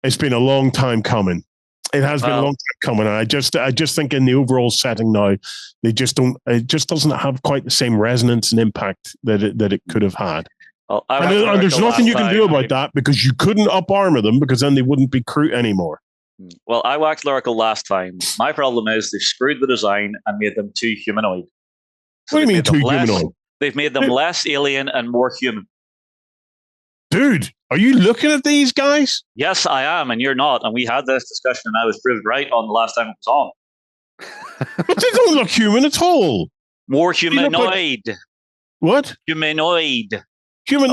It's been a long time coming. It has been a long time coming. And I just think in the overall setting now, they just don't. It just doesn't have quite the same resonance and impact that it could have had. Well, and there's nothing you can do about that because you couldn't up armor them because then they wouldn't be Kroot anymore. Well, I waxed lyrical last time. My problem is they screwed the design and made them too humanoid. So what do you mean too humanoid? They've made them less alien and more human. Dude, are you looking at these guys? Yes, I am, and you're not. And we had this discussion, and I was proved right on the last time it was on. But they don't look human at all. More humanoid. What? Humanoid. Human.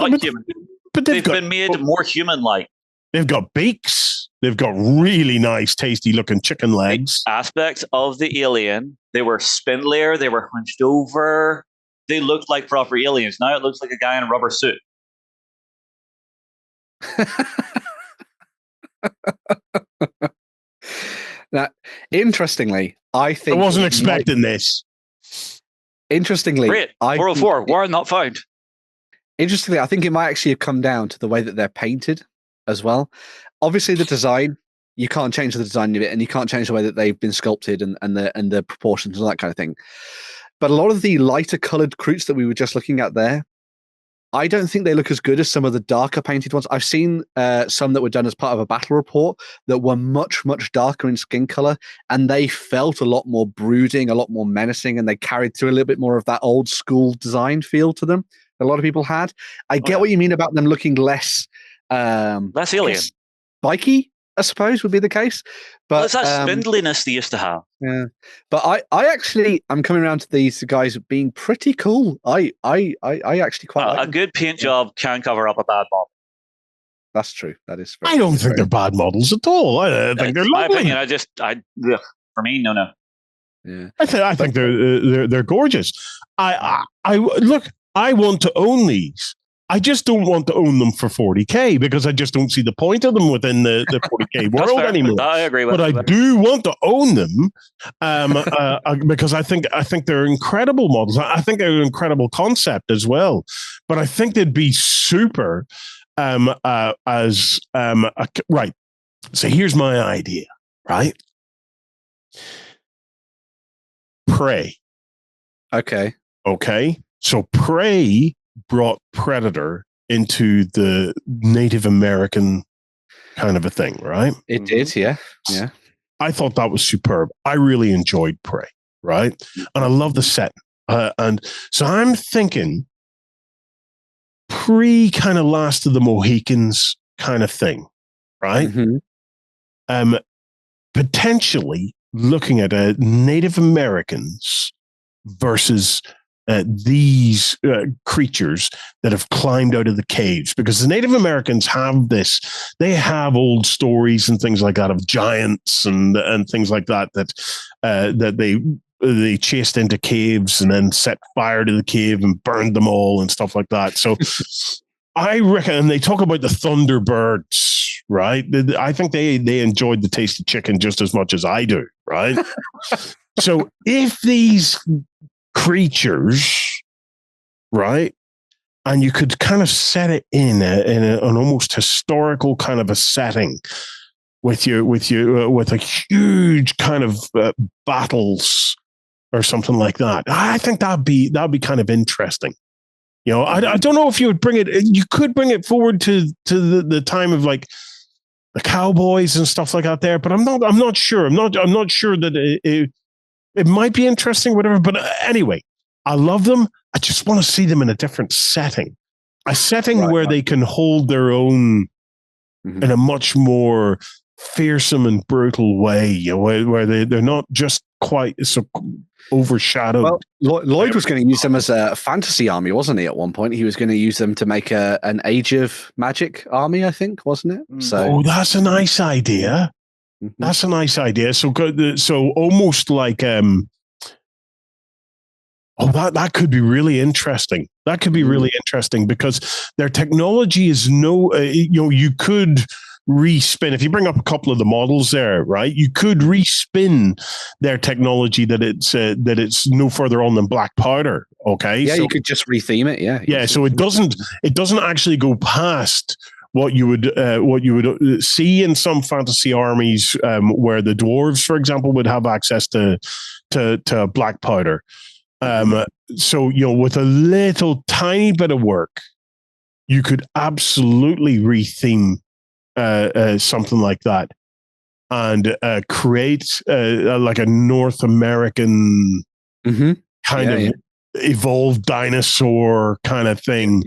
But they've been made more human-like. They've got beaks. They've got really nice, tasty-looking chicken legs. Aspects of the alien. They were spindlier. They were hunched over. They looked like proper aliens. Now it looks like a guy in a rubber suit. Now, interestingly, I think I wasn't expecting this. Interestingly, great. 404, Warren not found. Interestingly, I think it might actually have come down to the way that they're painted as well. Obviously, the design, you can't change the design of it, and you can't change the way that they've been sculpted and the proportions and that kind of thing. But a lot of the lighter coloured Kroots that we were just looking at there, I don't think they look as good as some of the darker painted ones. I've seen some that were done as part of a battle report that were much, much darker in skin color, and they felt a lot more brooding, a lot more menacing, and they carried through a little bit more of that old school design feel to them. A lot of people had. I get what you mean about them looking less alien. Spiky, I suppose, would be the case. But well, it's that spindliness they used to have. Yeah, but I actually I'm coming around to these guys being pretty cool. I actually quite like a good paint job can cover up a bad model. That's true. That is. I don't think they're bad models at all. I think they're lovely. My opinion. For me, no. Yeah, I think they're gorgeous. I look. I want to own these. I just don't want to own them for 40K because I just don't see the point of them within the 40K world anymore. I agree with that. But I do want to own them because I think they're incredible models. I think they're an incredible concept as well. But I think they'd be super right. So here's my idea, right? Prey. Okay. So Prey brought Predator into the Native American kind of a thing, right? It did, yeah. I thought that was superb. I really enjoyed Prey, right? And I love the set. And so I'm thinking kind of Last of the Mohicans kind of thing, right? Mm-hmm. Potentially looking at Native Americans versus these creatures that have climbed out of the caves, because the Native Americans have this, they have old stories and things like that of giants and things like that they they chased into caves and then set fire to the cave and burned them all and stuff like that. So I reckon, and they talk about the Thunderbirds, right? I think they enjoyed the taste of chicken just as much as I do, right? So if these creatures, right, and you could kind of set it in an almost historical kind of a setting with a huge kind of battles or something like that. I think that'd be kind of interesting. You know, I don't know if you would bring it. You could bring it forward to the time of like the cowboys and stuff like that there, but I'm not sure. I'm not sure that it might be interesting, whatever. But anyway, I love them. I just want to see them in a different setting, a setting where they can hold their own in a much more fearsome and brutal way, you know, where they're not just quite so overshadowed. Well, Lloyd was going to use them as a fantasy army, wasn't he? At one point, he was going to use them to make an Age of Magic army, I think, wasn't it? So, that's a nice idea. That's a nice idea. So almost like that could be really interesting. That could be really interesting because their technology is you could respin. If you bring up a couple of the models there, right, you could respin their technology that it's no further on than black powder. Okay, yeah, so you could just retheme it. Yeah. So it doesn't actually go past what you would see in some fantasy armies, where the dwarves, for example, would have access to black powder. So, you know, with a little tiny bit of work, you could absolutely retheme something like that and create like a North American kind of evolved dinosaur kind of thing.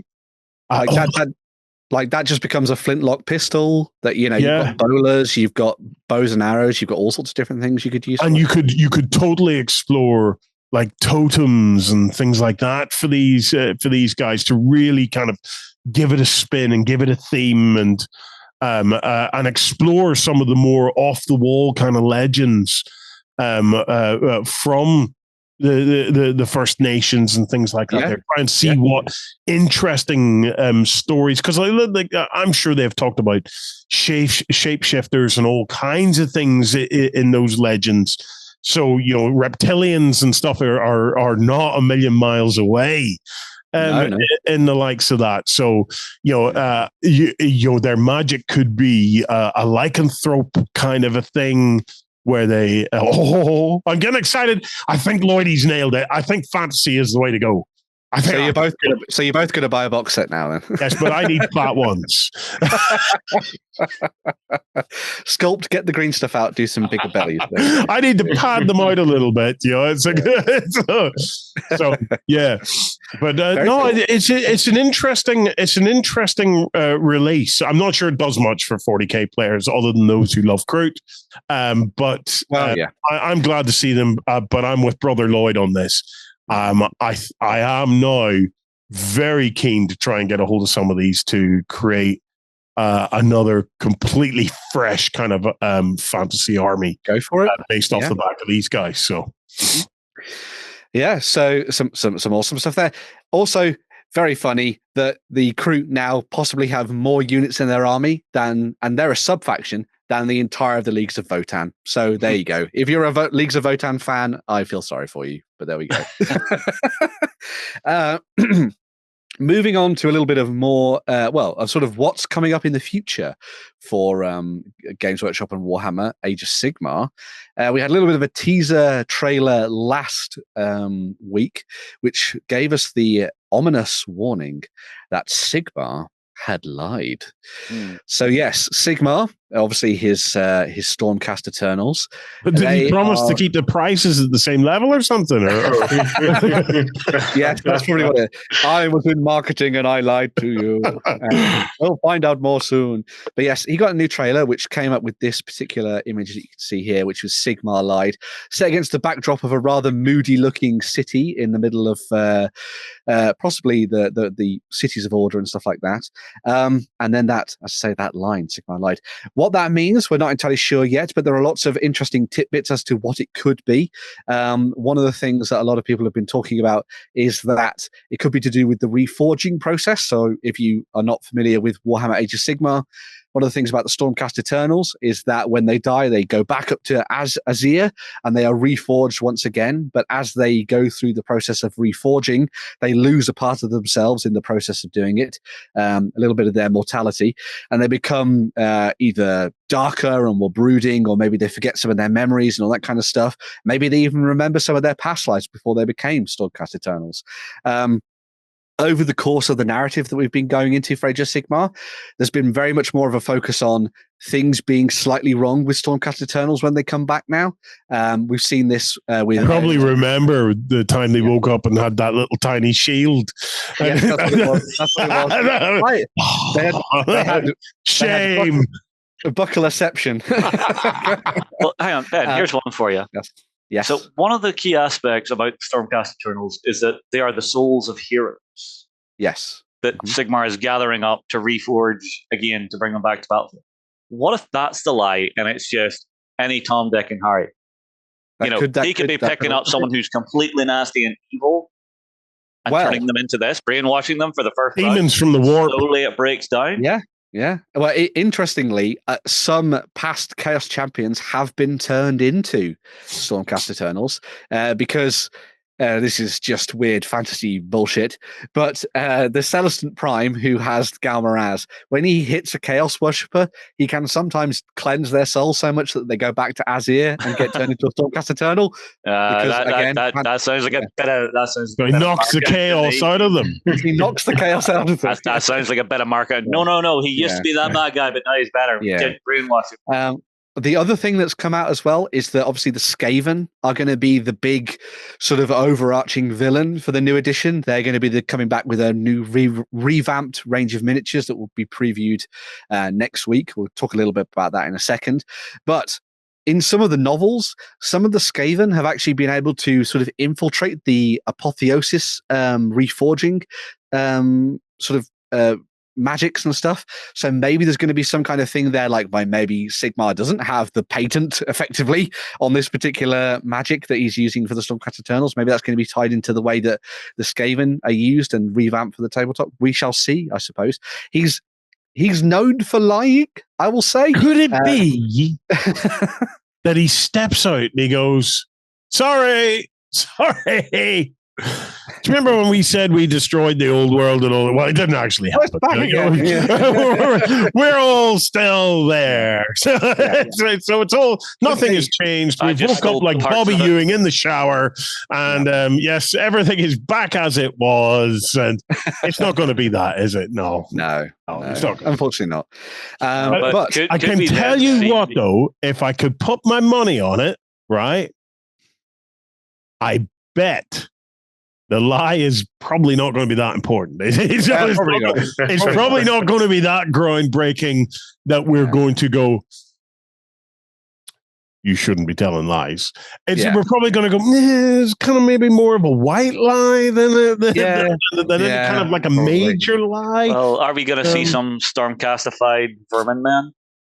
Like that just becomes a flintlock pistol that, you know, you've got bowlers, you've got bows and arrows, you've got all sorts of different things you could use. And you could totally explore like totems and things like that for these guys to really kind of give it a spin and give it a theme and explore some of the more off the wall kind of legends from the First Nations and things like that. They're trying to see what interesting stories, because I'm sure they've talked about shapeshifters and all kinds of things in those legends. So, you know, reptilians and stuff are not a million miles away. In the likes of that. So, you know, their magic could be a lycanthrope kind of a thing where they, I'm getting excited. I think Lloydie's nailed it. I think fantasy is the way to go. So you're both going to buy a box set now, then? Yes, but I need flat ones. Sculpt, get the green stuff out, do some bigger bellies. I need to pad them out a little bit, you know. It's like, so yeah. But no, cool. It's an interesting release. I'm not sure it does much for 40k players other than those who love Kroot. But I'm glad to see them. But I'm with Brother Lloyd on this. I am now very keen to try and get a hold of some of these to create another completely fresh kind of fantasy army. Go for it, based off the back of these guys. So, yeah, so some awesome stuff there. Also, very funny that the Kroot now possibly have more units in their army and they're a sub faction than the entire of the Leagues of Votann. So there you go. If you're a Leagues of Votann fan, I feel sorry for you, but there we go. Moving on to a little bit of more, of sort of what's coming up in the future for Games Workshop and Warhammer Age of Sigmar. We had a little bit of a teaser trailer last week, which gave us the ominous warning that Sigmar had lied. So yes, Sigmar, obviously his Stormcast Eternals. But did he promise to keep the prices at the same level or something? Yes, that's probably what it is. I was in marketing and I lied to you. We'll find out more soon. But yes, he got a new trailer which came up with this particular image that you can see here, which was Sigmar lied, set against the backdrop of a rather moody-looking city in the middle of possibly the cities of order and stuff like that. And then that line, Sigmar lied. What that means, we're not entirely sure yet, but there are lots of interesting tidbits as to what it could be. One of the things that a lot of people have been talking about is that it could be to do with the reforging process. So if you are not familiar with Warhammer Age of Sigmar, one of the things about the Stormcast Eternals is that when they die, they go back up to Azir and they are reforged once again. But as they go through the process of reforging, they lose a part of themselves in the process of doing it, a little bit of their mortality, and they become either darker and more brooding, or maybe they forget some of their memories and all that kind of stuff. Maybe they even remember some of their past lives before they became Stormcast Eternals. Over the course of the narrative that we've been going into for Age of Sigmar, there's been very much more of a focus on things being slightly wrong with Stormcast Eternals when they come back now. We've seen this with... I probably remember the time they woke up and had that little tiny shield. Yes, that's what it was. That's what it was. Right. They had Shame. Buckleception. Well, hang on, Ben, here's one for you. Yes. So one of the key aspects about Stormcast Eternals is that they are the souls of heroes. Yes. That Sigmar is gathering up to reforge again to bring them back to Battlefield. What if that's the lie and it's just any Tom, Dick, and Harry? He could be picking up someone who's completely nasty and evil and turning them into this, brainwashing them for the first time. Demons from the warp. Slowly it breaks down. Yeah. Yeah. Well, interestingly, some past Chaos Champions have been turned into Stormcast Eternals because this is just weird fantasy bullshit. But the Celestant Prime, who has Galmaraz, when he hits a Chaos Worshipper, he can sometimes cleanse their soul so much that they go back to Azir and get turned into a Stormcast Eternal. That sounds like a bit of... So he knocks the chaos out of them. He knocks the chaos out of them. That sounds like a bit of market. No. He used to be that bad guy, but now he's better. Yeah. Get brainwashed. The other thing that's come out as well is that obviously the Skaven are going to be the big sort of overarching villain for the new edition. They're going to be coming back with a new revamped range of miniatures that will be previewed next week. We'll talk a little bit about that in a second. But in some of the novels, some of the Skaven have actually been able to sort of infiltrate the Apotheosis reforging magics and stuff. So maybe there's going to be some kind of thing there, like maybe Sigmar doesn't have the patent effectively on this particular magic that he's using for the Stormcast Eternals. Maybe that's going to be tied into the way that the Skaven are used and revamped for the tabletop. We shall see, I suppose. He's known for lying, I will say. Could it be that he steps out and he goes, sorry. Do you remember when we said we destroyed the old world and all? Well, it didn't actually happen. We're all still there. So it's all, nothing has changed. We woke up like Bobby Ewing in the shower, and yes, everything is back as it was. And it's not going to be that, is it? No, it's not. Unfortunately not. But I can tell you what, though, if I could put my money on it, right? I bet the lie is probably not going to be that important. It's probably not going to be that groundbreaking that we're going to go, you shouldn't be telling lies. We're probably going to go, it's kind of maybe more of a white lie than kind of like a major lie. Well, are we going to see some Stormcastified vermin man?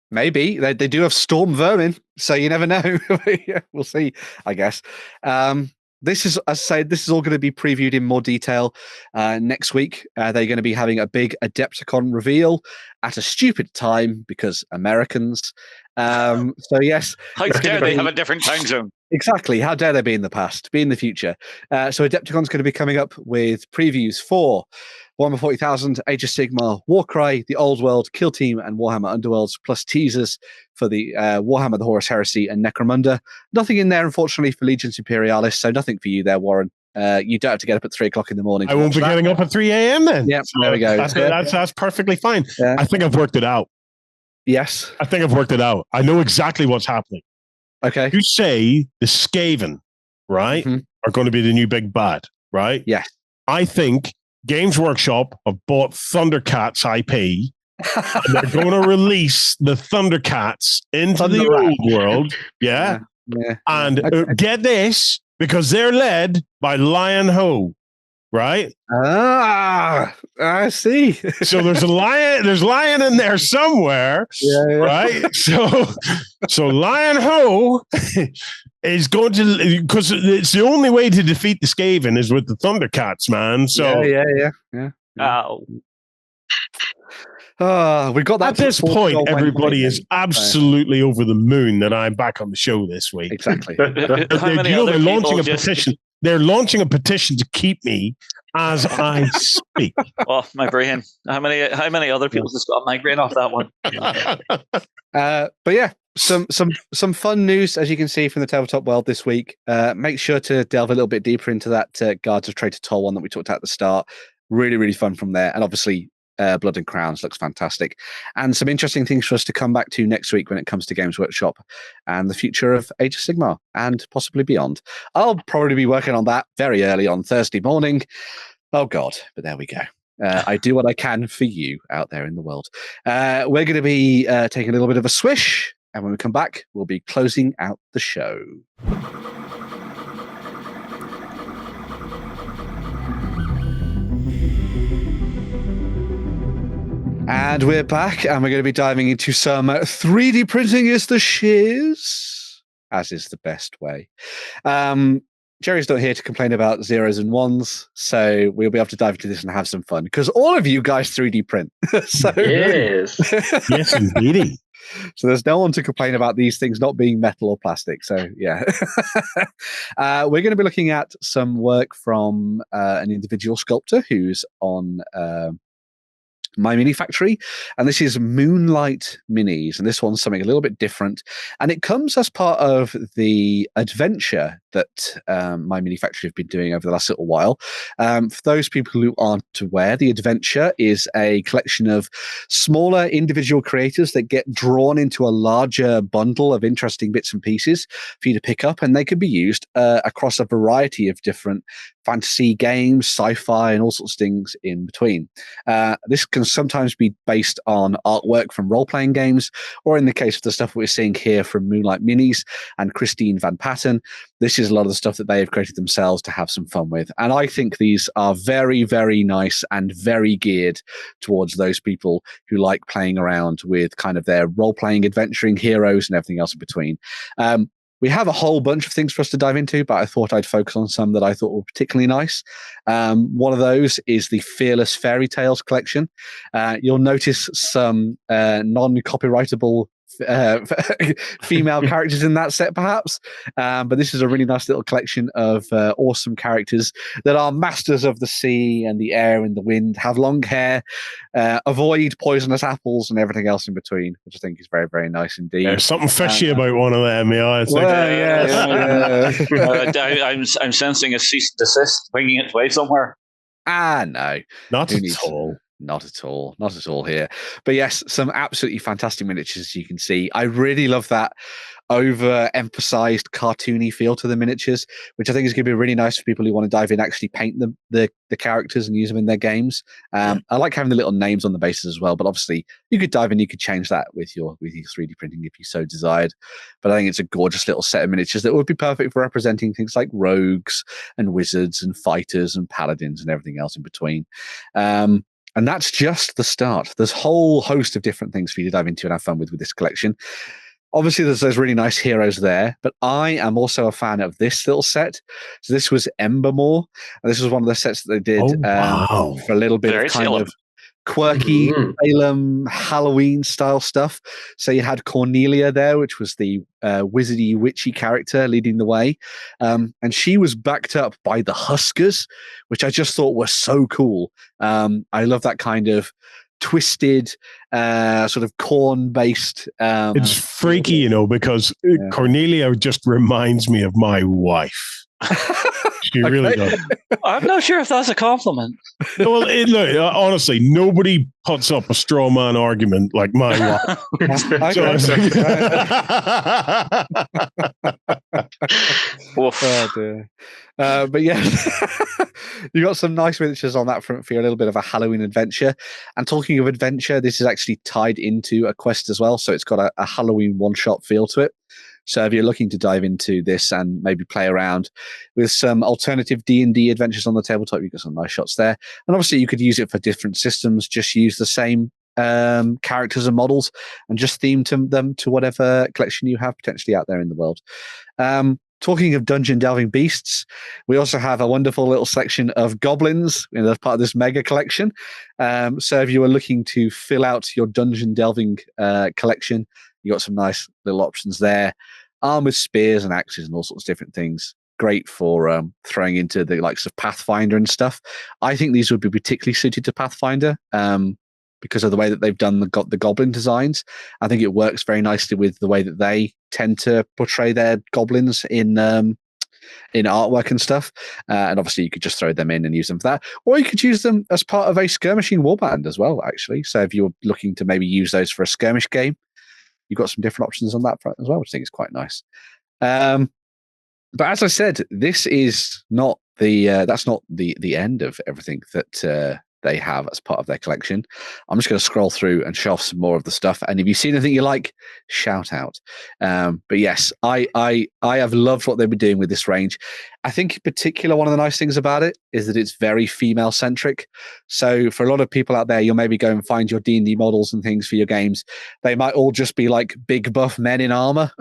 Maybe. They do have storm vermin, so you never know. We'll see, I guess. This is, as I say, this is all going to be previewed in more detail next week. They're going to be having a big Adepticon reveal at a stupid time because Americans. So yes, how dare they have a different time zone? Exactly. How dare they be in the past, be in the future? So Adepticon's going to be coming up with previews for Warhammer 40,000, Age of Sigmar, Warcry, The Old World, Kill Team, and Warhammer Underworlds, plus teasers for the Warhammer, The Horus Heresy, and Necromunda. Nothing in there, unfortunately, for Legions Imperialis, so nothing for you there, Warren. You don't have to get up at 3 o'clock in the morning. I won't be getting up at 3 a.m. then. Yeah, there we go. That's perfectly fine. Yeah. I think I've worked it out. Yes. I think I've worked it out. I know exactly what's happening. Okay. You say the Skaven, right, are going to be the new big bad, right? Yes. I think Games Workshop have bought Thundercats IP and they're going to release the Thundercats into the old world. Yeah. And get this, because they're led by Lion Ho. right? I see. So there's a lion. There's lion in there somewhere, right? So Lion Ho is going to, because it's the only way to defeat the Skaven is with the Thundercats, man. So yeah. We got that. At this point, everybody is absolutely over the moon that I'm back on the show this week. Exactly. They're launching a petition. They're launching a petition to keep me as I speak. Oh, my brain! How many other people just got a migraine off that one? But yeah, some fun news, as you can see from the tabletop world this week. Make sure to delve a little bit deeper into that Guards of Traitor Toll one that we talked about at the start. Really, really fun from there, and obviously. Blood and Crowns looks fantastic, and some interesting things for us to come back to next week when it comes to Games Workshop and the future of Age of Sigmar and possibly beyond. I'll probably be working on that very early on Thursday morning. Oh God, but there we go. I do what I can for you out there in the world. We're going to be taking a little bit of a swish, and when we come back, we'll be closing out the show. And we're back, and we're going to be diving into some 3D printing is the shiz, as is the best way. Jerry's not here to complain about zeros and ones, so we'll be able to dive into this and have some fun, because all of you guys 3D print. So, yes. Yes, indeed. So there's no one to complain about these things not being metal or plastic. So, yeah. We're going to be looking at some work from an individual sculptor who's on... My Mini Factory, and this is Moonlight Minis, and this one's something a little bit different, and it comes as part of the adventure that My Mini Factory have been doing over the last little while. For those people who aren't aware, the adventure is a collection of smaller individual creators that get drawn into a larger bundle of interesting bits and pieces for you to pick up, and they can be used across a variety of different fantasy games, sci-fi, and all sorts of things in between. This can sometimes be based on artwork from role-playing games, or in the case of the stuff we're seeing here from Moonlight Minis and Christine Van Patten, this is a lot of the stuff that they have created themselves to have some fun with. And I think these are very, very nice and very geared towards those people who like playing around with kind of their role-playing, adventuring heroes and everything else in between. We have a whole bunch of things for us to dive into, but I thought I'd focus on some that I thought were particularly nice. One of those is the Fearless Fairy Tales collection. You'll notice some non-copyrightable female characters in that set, perhaps. But this is a really nice little collection of awesome characters that are masters of the sea and the air and the wind, have long hair, avoid poisonous apples and everything else in between, which I think is very, very nice indeed. There's something fishy about one of them, yeah. It's I'm sensing a cease and desist, bringing it away somewhere. No. Not at all. Not at all here. But yes, some absolutely fantastic miniatures, as you can see. I really love that overemphasized cartoony feel to the miniatures, which I think is going to be really nice for people who want to dive in, actually paint the characters and use them in their games. I like having the little names on the bases as well, but obviously you could dive in, you could change that with your 3D printing if you so desired. But I think it's a gorgeous little set of miniatures that would be perfect for representing things like rogues and wizards and fighters and paladins and everything else in between. And that's just the start. There's a whole host of different things for you to dive into and have fun with this collection. Obviously, there's those really nice heroes there, but I am also a fan of this little set. So this was Embermore, and this was one of the sets that they did for a little bit of kind of quirky Salem Halloween style stuff. So you had Cornelia there, which was the wizardy witchy character leading the way, and she was backed up by the Huskers, which I just thought was so cool. I love that kind of twisted sort of corn based it's freaky, you know, because Cornelia just reminds me of my wife. She really does. I'm not sure if that's a compliment. Well, look, honestly, nobody puts up a straw man argument like my wife. But yeah, you got some nice miniatures on that front for a little bit of a Halloween adventure. And talking of adventure, this is actually tied into a quest as well, so it's got a Halloween one-shot feel to it. So if you're looking to dive into this and maybe play around with some alternative D&D adventures on the tabletop, you've got some nice shots there. And obviously you could use it for different systems, just use the same characters and models and just theme them to whatever collection you have potentially out there in the world. Talking of dungeon delving beasts, we also have a wonderful little section of goblins as part of this mega collection. So if you were looking to fill out your dungeon delving collection, you got some nice little options there. Armed with spears and axes and all sorts of different things. Great for throwing into the likes of Pathfinder and stuff. I think these would be particularly suited to Pathfinder because of the way that they've done the goblin designs. I think it works very nicely with the way that they tend to portray their goblins in artwork and stuff. And obviously you could just throw them in and use them for that. Or you could use them as part of a skirmishing warband as well, actually. So if you're looking to maybe use those for a skirmish game, you've got some different options on that front as well, which I think is quite nice. But as I said, this is not that's not the end of everything that they have as part of their collection. I'm just going to scroll through and show off some more of the stuff. And if you see anything you like, shout out. But yes, I have loved what they've been doing with this range. I think in particular, one of the nice things about it is that it's very female centric. So for a lot of people out there, you'll maybe go and find your D&D models and things for your games. They might all just be like big buff men in armor.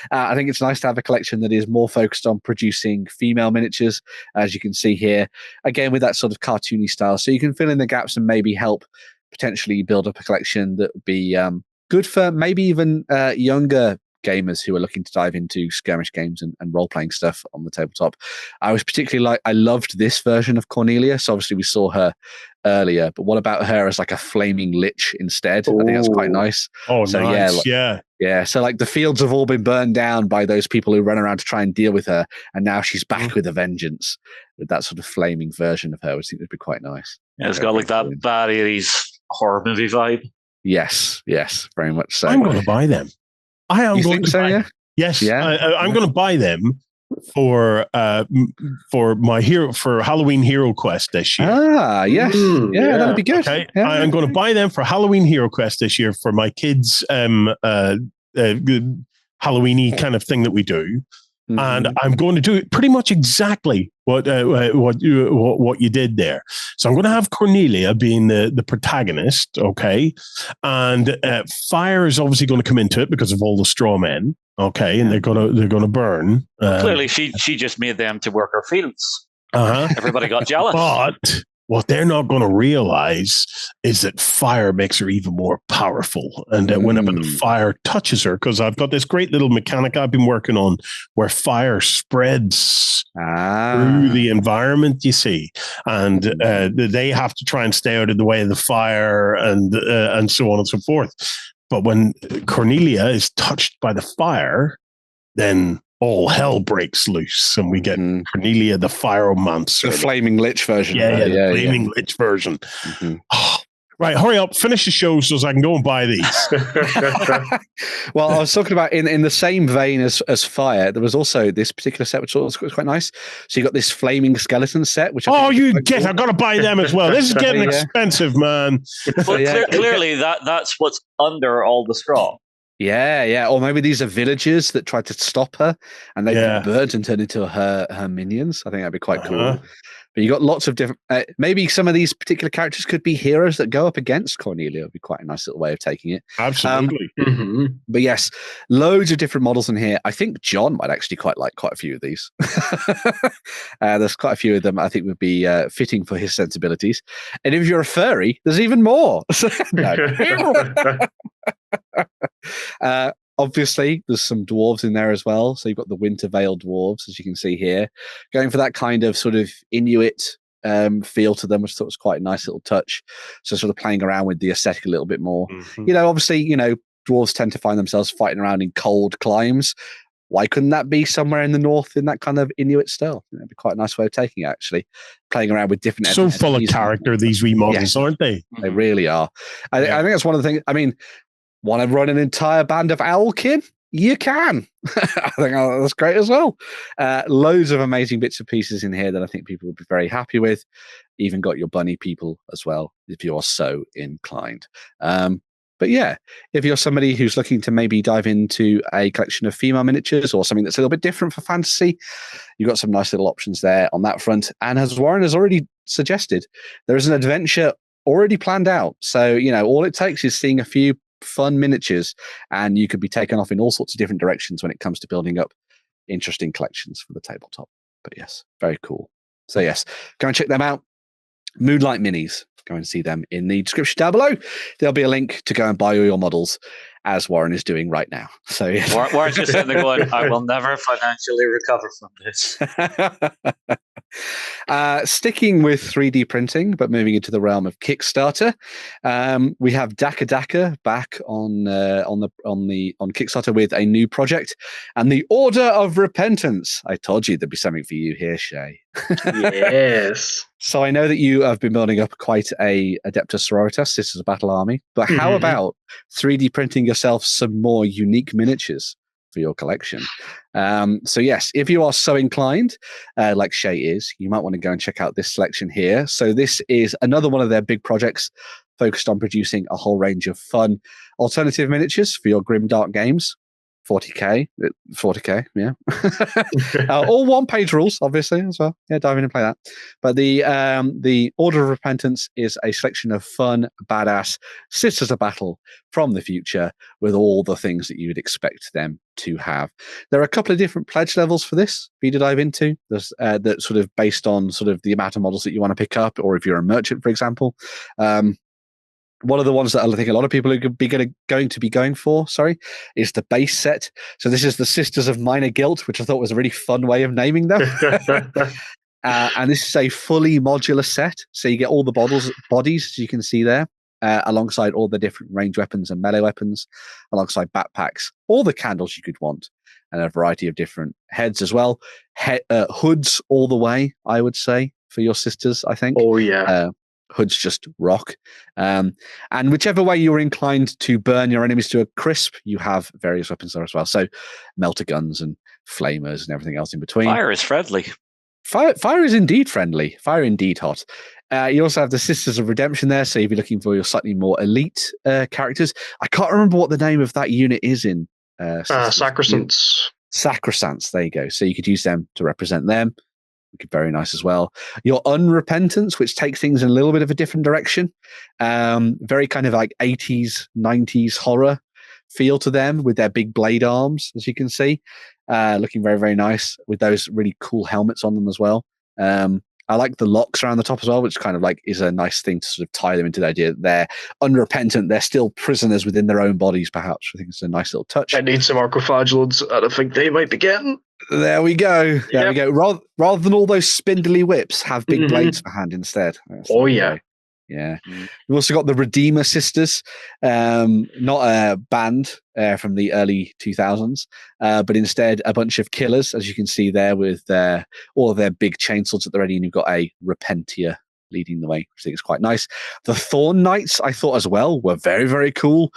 I think it's nice to have a collection that is more focused on producing female miniatures, as you can see here, again, with that sort of cartoony style. So you can fill in the gaps and maybe help potentially build up a collection that would be good for maybe even younger gamers who are looking to dive into skirmish games and role-playing stuff on the tabletop. I was particularly I loved this version of Cornelia. So obviously we saw her earlier, but what about her as like a flaming lich instead? Ooh. I think that's quite nice. Oh, so nice. Yeah. So like the fields have all been burned down by those people who run around to try and deal with her. And now she's back with a vengeance with that sort of flaming version of her, which I think would be quite nice. Yeah, it's got like that bad 80s horror movie vibe. Yes, very much so. I'm going to buy them. I am going to buy. Yeah? Yes, yeah. I'm going to buy them for my Halloween Hero Quest this year. Yes, that'd be good. Okay, yeah. I'm going to buy them for Halloween Hero Quest this year for my kids' good Halloween-y kind of thing that we do. Mm-hmm. And I'm going to do it pretty much exactly what you did there. So I'm going to have Cornelia being the protagonist, okay, and fire is obviously going to come into it because of all the straw men, okay, and they're going to burn. Clearly, she just made them to work her fields. Everybody got jealous. But what they're not going to realize is that fire makes her even more powerful. And that whenever the fire touches her, because I've got this great little mechanic I've been working on where fire spreads through the environment, you see. And they have to try and stay out of the way of the fire and so on and so forth. But when Cornelia is touched by the fire, then all hell breaks loose, and we get Cornelia the Pyromancer. The Flaming Lich version. The Flaming Lich version. Mm-hmm. Oh, right, hurry up, finish the show so I can go and buy these. Well, I was talking about in the same vein as Fire, there was also this particular set which was quite nice. So you got this Flaming Skeleton set, which I've got to buy them as well. This is getting expensive, man. Well, clearly that's what's under all the straw. Yeah. Or maybe these are villagers that tried to stop her and they put birds and turned into her minions. I think that'd be quite cool. But you got lots of different, maybe some of these particular characters could be heroes that go up against Cornelia. It would be quite a nice little way of taking it. Absolutely. But yes, loads of different models in here. I think John might actually quite like quite a few of these. There's quite a few of them I think would be fitting for his sensibilities. And if you're a furry, there's even more. Obviously, there's some dwarves in there as well. So you've got the Winter Veil dwarves, as you can see here, going for that kind of sort of Inuit feel to them, which I thought was quite a nice little touch. So sort of playing around with the aesthetic a little bit more. Obviously, dwarves tend to find themselves fighting around in cold climes. Why couldn't that be somewhere in the north in that kind of Inuit style? That'd be quite a nice way of taking it, actually. Playing around with different... So full of character, these wee models, aren't they? They really are. I think that's one of the things... I mean, want to run an entire band of Owlkin? You can. I think that's great as well. Loads of amazing bits and pieces in here that I think people will be very happy with. Even got your bunny people as well, if you're so inclined. But yeah, if you're somebody who's looking to maybe dive into a collection of female miniatures or something that's a little bit different for fantasy, you've got some nice little options there on that front. And as Warren has already suggested, there is an adventure already planned out. So, all it takes is seeing a few fun miniatures and you could be taken off in all sorts of different directions when it comes to building up interesting collections for the tabletop. But yes, very cool. So yes, go and check them out. Moonlight Minis. Go and see them in the description down below. There'll be a link to go and buy all your models, as Warren is doing right now. So yeah. Warren's just sitting there going, I will never financially recover from this. Sticking with 3D printing, but moving into the realm of Kickstarter, we have DakkaDakka back on Kickstarter with a new project, and the Order of Repentance. I told you there'd be something for you here, Shay. Yes. So I know that you have been building up quite a Adeptus Sororitas, Sisters of Battle army, but how about 3D printing yourself some more unique miniatures for your collection? So yes, if you are so inclined, like Shay is, you might want to go and check out this selection here. So this is another one of their big projects focused on producing a whole range of fun alternative miniatures for your grimdark games. 40k, yeah. All one-page rules, obviously, as well. Yeah, dive in and play that. But the Order of Repentance is a selection of fun, badass Sisters of Battle from the future with all the things that you would expect them to have. There are a couple of different pledge levels for this for you to dive into. There's that sort of based on sort of the amount of models that you want to pick up, or if you're a merchant, for example. One of the ones that I think a lot of people are going to be going for, is the base set. So this is the Sisters of Minor Guilt, which I thought was a really fun way of naming them. And this is a fully modular set. So you get all the bodies, as you can see there, alongside all the different range weapons and melee weapons, alongside backpacks, all the candles you could want, and a variety of different heads as well. Hoods all the way, I would say, for your sisters, I think. Oh, yeah. Hoods just rock. And whichever way you're inclined to burn your enemies to a crisp, you have various weapons there as well. So melter guns and flamers and everything else in between. Fire is friendly. Fire is indeed friendly. Fire indeed hot. You also have the Sisters of Redemption there. So if you're looking for your slightly more elite characters, I can't remember what the name of that unit is in. Sacrosancts. Sacrosancts, there you go. So you could use them to represent them. Very nice as well. Your Unrepentance, which takes things in a little bit of a different direction. Very kind of like 80s, 90s horror feel to them with their big blade arms, as you can see. Looking very, very nice with those really cool helmets on them as well. I like the locks around the top as well, which kind of like is a nice thing to sort of tie them into the idea that they're unrepentant. They're still prisoners within their own bodies, perhaps. I think it's a nice little touch. I need some Arcofagulants, and I think they might be getting. There we go. There we go. Rather than all those spindly whips, have big blades for hand instead. Yeah. Yeah. We've also got the Redeemer Sisters, not a band from the early 2000s, but instead a bunch of killers, as you can see there, with all of their big chainswords at the ready, and you've got a Repentier leading the way, which I think is quite nice. The Thorn Knights, I thought as well, were very, very cool.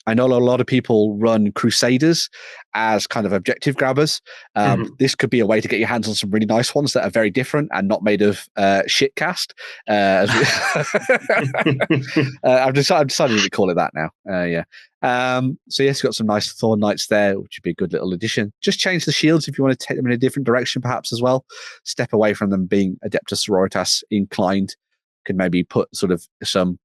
I know a lot of people run Crusaders as kind of objective grabbers. This could be a way to get your hands on some really nice ones that are very different and not made of shit cast. I've decided to call it that now. So yes, got some nice Thorn Knights there, which would be a good little addition. Just change the shields if you want to take them in a different direction, perhaps as well. Step away from them being Adeptus Sororitas inclined. Could maybe put sort of some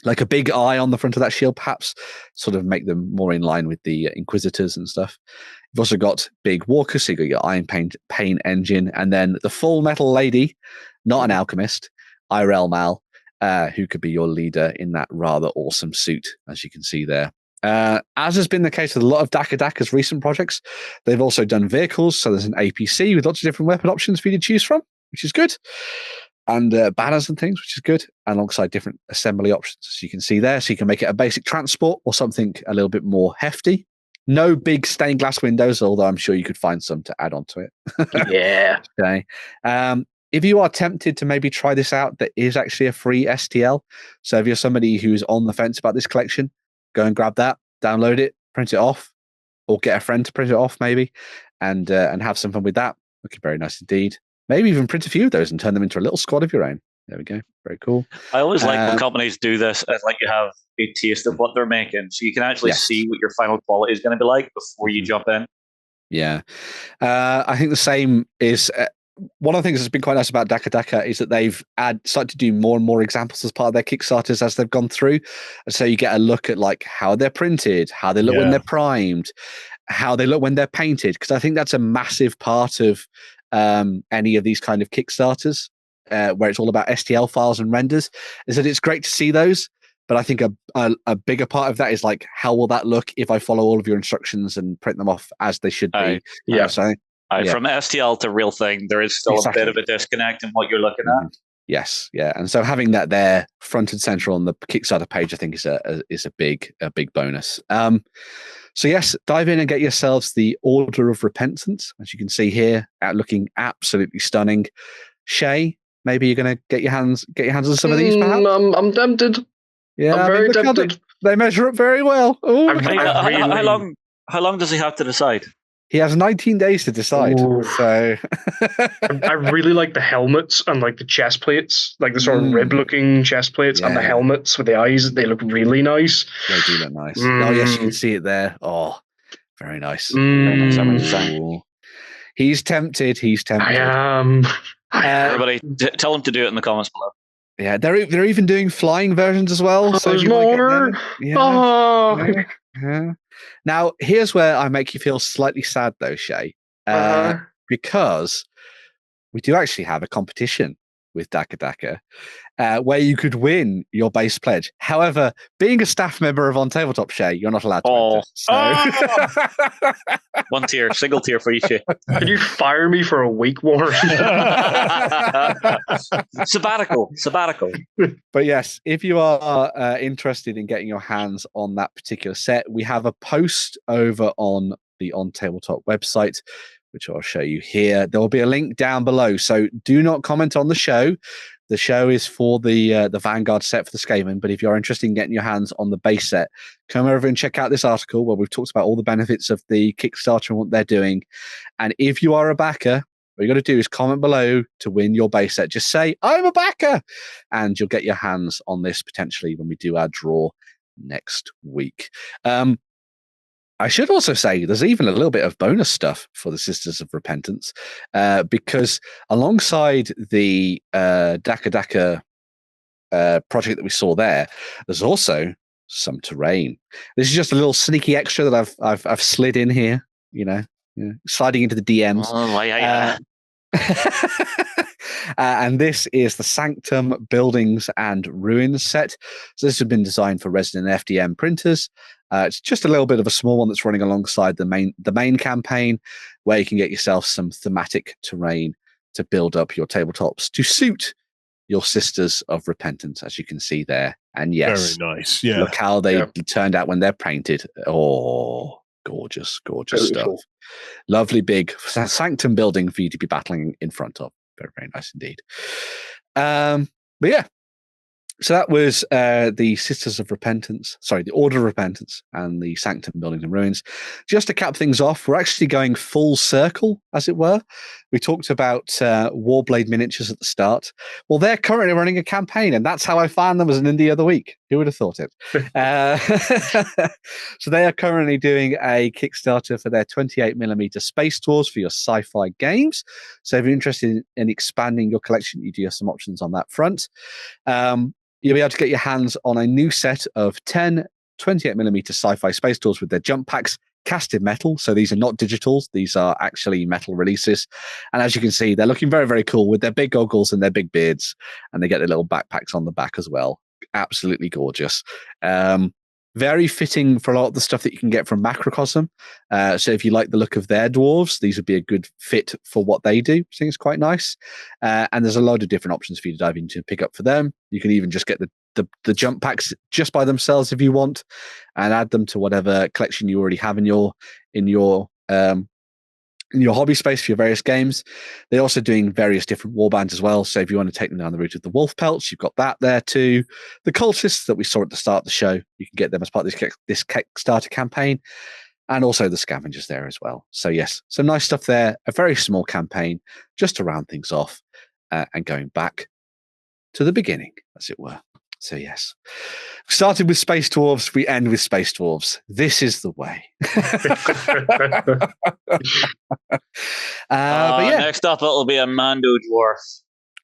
like a big eye on the front of that shield, perhaps, sort of make them more in line with the Inquisitors and stuff. You've also got big walkers, so you've got your Iron Pain engine, and then the Full Metal Lady, not an alchemist, Irel Mal, who could be your leader in that rather awesome suit, as you can see there. As has been the case with a lot of DakkaDakka's recent projects, they've also done vehicles, so there's an APC with lots of different weapon options for you to choose from, which is good. And banners and things, which is good, alongside different assembly options, as you can see there. So you can make it a basic transport or something a little bit more hefty. No big stained glass windows, although I'm sure you could find some to add on to it. Yeah. Okay. If you are tempted to maybe try this out, there is actually a free STL. So if you're somebody who's on the fence about this collection, go and grab that, download it, print it off, or get a friend to print it off maybe, and have some fun with that. Looking very nice indeed. Maybe even print a few of those and turn them into a little squad of your own. There we go. Very cool. I always like when companies do this. It's like you have a taste of what they're making, so you can actually see what your final quality is going to be like before you jump in. Yeah. I think the same is one of the things that's been quite nice about DakkaDakka is that they've started to do more and more examples as part of their Kickstarters as they've gone through. And so you get a look at like how they're printed, how they look when they're primed, how they look when they're painted. Because I think that's a massive part of any of these kind of Kickstarters where it's all about STL files and renders, is that it's great to see those. But I think a bigger part of that is like, how will that look if I follow all of your instructions and print them off as they should be? From STL to real thing, there is still a bit of a disconnect in what you're looking at. Yes, yeah, and so having that there front and center on the Kickstarter page, I think is a big bonus. So yes, dive in and get yourselves the Order of Repentance, as you can see here, looking absolutely stunning. Shay, maybe you're going to get your hands on some of these, perhaps. I'm tempted. Yeah, I'm very tempted. They measure up very well. How long does he have to decide? He has 19 days to decide. Ooh. So I really like the helmets and like the chest plates, like the sort of rib-looking chest plates and the helmets with the eyes. They look really nice. They do look nice. Oh yes, you can see it there. Oh, very nice. Very nice. He's tempted. I am. Everybody, tell him to do it in the comments below. Yeah, they're even doing flying versions as well. So there's more. Yeah. Now, here's where I make you feel slightly sad, though, Shay, because we do actually have a competition with DakkaDakka where you could win your base pledge. However, being a staff member of OnTableTop, Shay, you're not allowed to enter. One tier, single tier for you, Shay. Can you fire me for a week, Warren? Sabbatical. But yes, if you are interested in getting your hands on that particular set, we have a post over on the OnTableTop website, which I'll show you here. There will be a link down below. So do not comment on the show. The show is for the Vanguard set for the Skaven. But if you're interested in getting your hands on the base set, come over and check out this article where we've talked about all the benefits of the Kickstarter and what they're doing. And if you are a backer, what you got to do is comment below to win your base set. Just say, I'm a backer, and you'll get your hands on this potentially when we do our draw next week. I should also say there's even a little bit of bonus stuff for the Sisters of Repentance because alongside the DakkaDakka project that we saw there's also some terrain. This is just a little sneaky extra that I've slid in here, sliding into the DMs. Oh, yeah. And this is the Sanctum Buildings and Ruins set. So this has been designed for Resident FDM printers. It's just a little bit of a small one that's running alongside the main campaign, where you can get yourself some thematic terrain to build up your tabletops to suit your Sisters of Repentance, as you can see there. And yes, very nice. Yeah, look how they turned out when they're painted. Oh, gorgeous stuff. Lovely big sanctum building for you to be battling in front of. Very, very nice indeed. But yeah. So that was the Sisters of Repentance, the Order of Repentance and the Sanctum Buildings and Ruins. Just to cap things off, we're actually going full circle, as it were. We talked about Warblade miniatures at the start. Well, they're currently running a campaign, and that's how I found them as an indie of the week. Who would have thought it? So they are currently doing a Kickstarter for their 28mm space tours for your sci-fi games. So if you're interested in expanding your collection, you do have some options on that front. You'll be able to get your hands on a new set of 10 28mm sci-fi space tours with their jump packs, casted metal. So these are not digitals. These are actually metal releases. And as you can see, they're looking very, very cool with their big goggles and their big beards. And they get their little backpacks on the back as well. Absolutely gorgeous. Very fitting for a lot of the stuff that you can get from Macrocosm. So if you like the look of their dwarves, these would be a good fit for what they do. I think it's quite nice. And there's a load of different options for you to dive into and pick up for them. You can even just get the jump packs just by themselves if you want, and add them to whatever collection you already have in your hobby space for your various games. They're also doing various different warbands as well. So if you want to take them down the route of the wolf pelts, you've got that there too. The cultists that we saw at the start of the show, you can get them as part of this Kickstarter campaign, and also the scavengers there as well. So yes, some nice stuff there. A very small campaign just to round things off and going back. to the beginning, as it were. So yes, started with Space Dwarves, we end with Space Dwarves. This is the way. But yeah, next up it'll be a Mando dwarf.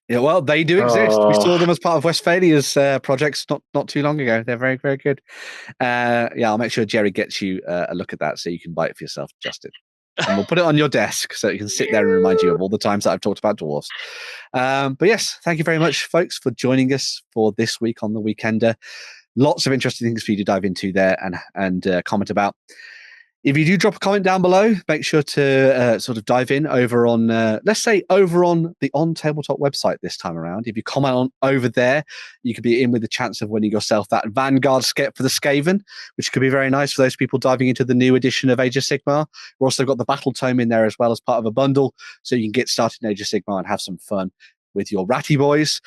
Yeah, well, they do exist. We saw them as part of Westphalia's projects not too long ago. They're very, very good. Yeah, I'll make sure Jerry gets you a look at that so you can buy it for yourself, Justin. And we'll put it on your desk so you can sit there and remind you of all the times that I've talked about dwarves. But yes, thank you very much, folks, for joining us for this week on the Weekender. Lots of interesting things for you to dive into there and comment about. If you do drop a comment down below, make sure to sort of dive in over on, let's say, over on the OnTableTop website this time around. If you comment on over there, you could be in with the chance of winning yourself that Vanguard skip for the Skaven, which could be very nice for those people diving into the new edition of Age of Sigmar. We've also got the Battletome in there as well as part of a bundle, so you can get started in Age of Sigmar and have some fun with your ratty boys.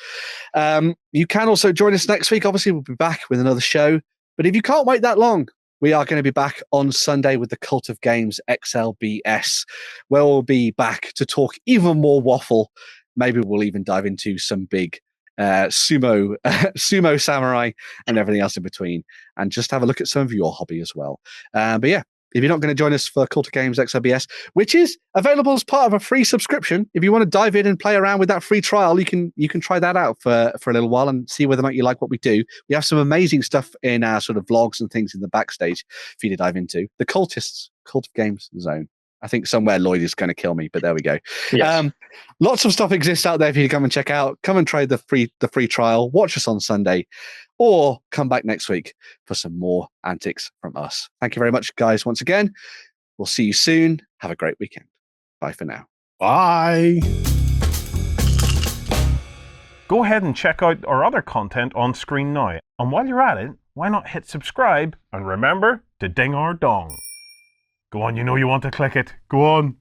You can also join us next week. Obviously, we'll be back with another show. But if you can't wait that long, we are going to be back on Sunday with the Cult of Games XLBS, where we'll be back to talk even more waffle. Maybe we'll even dive into some big sumo samurai and everything else in between, and just have a look at some of your hobby as well. But yeah, if you're not going to join us for Cult of Games XLBS, which is available as part of a free subscription, if you want to dive in and play around with that free trial, you can try that out for a little while and see whether or not you like what we do. We have some amazing stuff in our sort of vlogs and things in the backstage for you to dive into. The Cult of Games zone. I think somewhere Lloyd is going to kill me, but there we go. Yes. Lots of stuff exists out there for you to come and check out. Come and try the free trial. Watch us on Sunday, or come back next week for some more antics from us. Thank you very much, guys, once again. We'll see you soon. Have a great weekend. Bye for now. Bye. Go ahead and check out our other content on screen now. And while you're at it, why not hit subscribe and remember to ding our dong. Go on, you know you want to click it. Go on.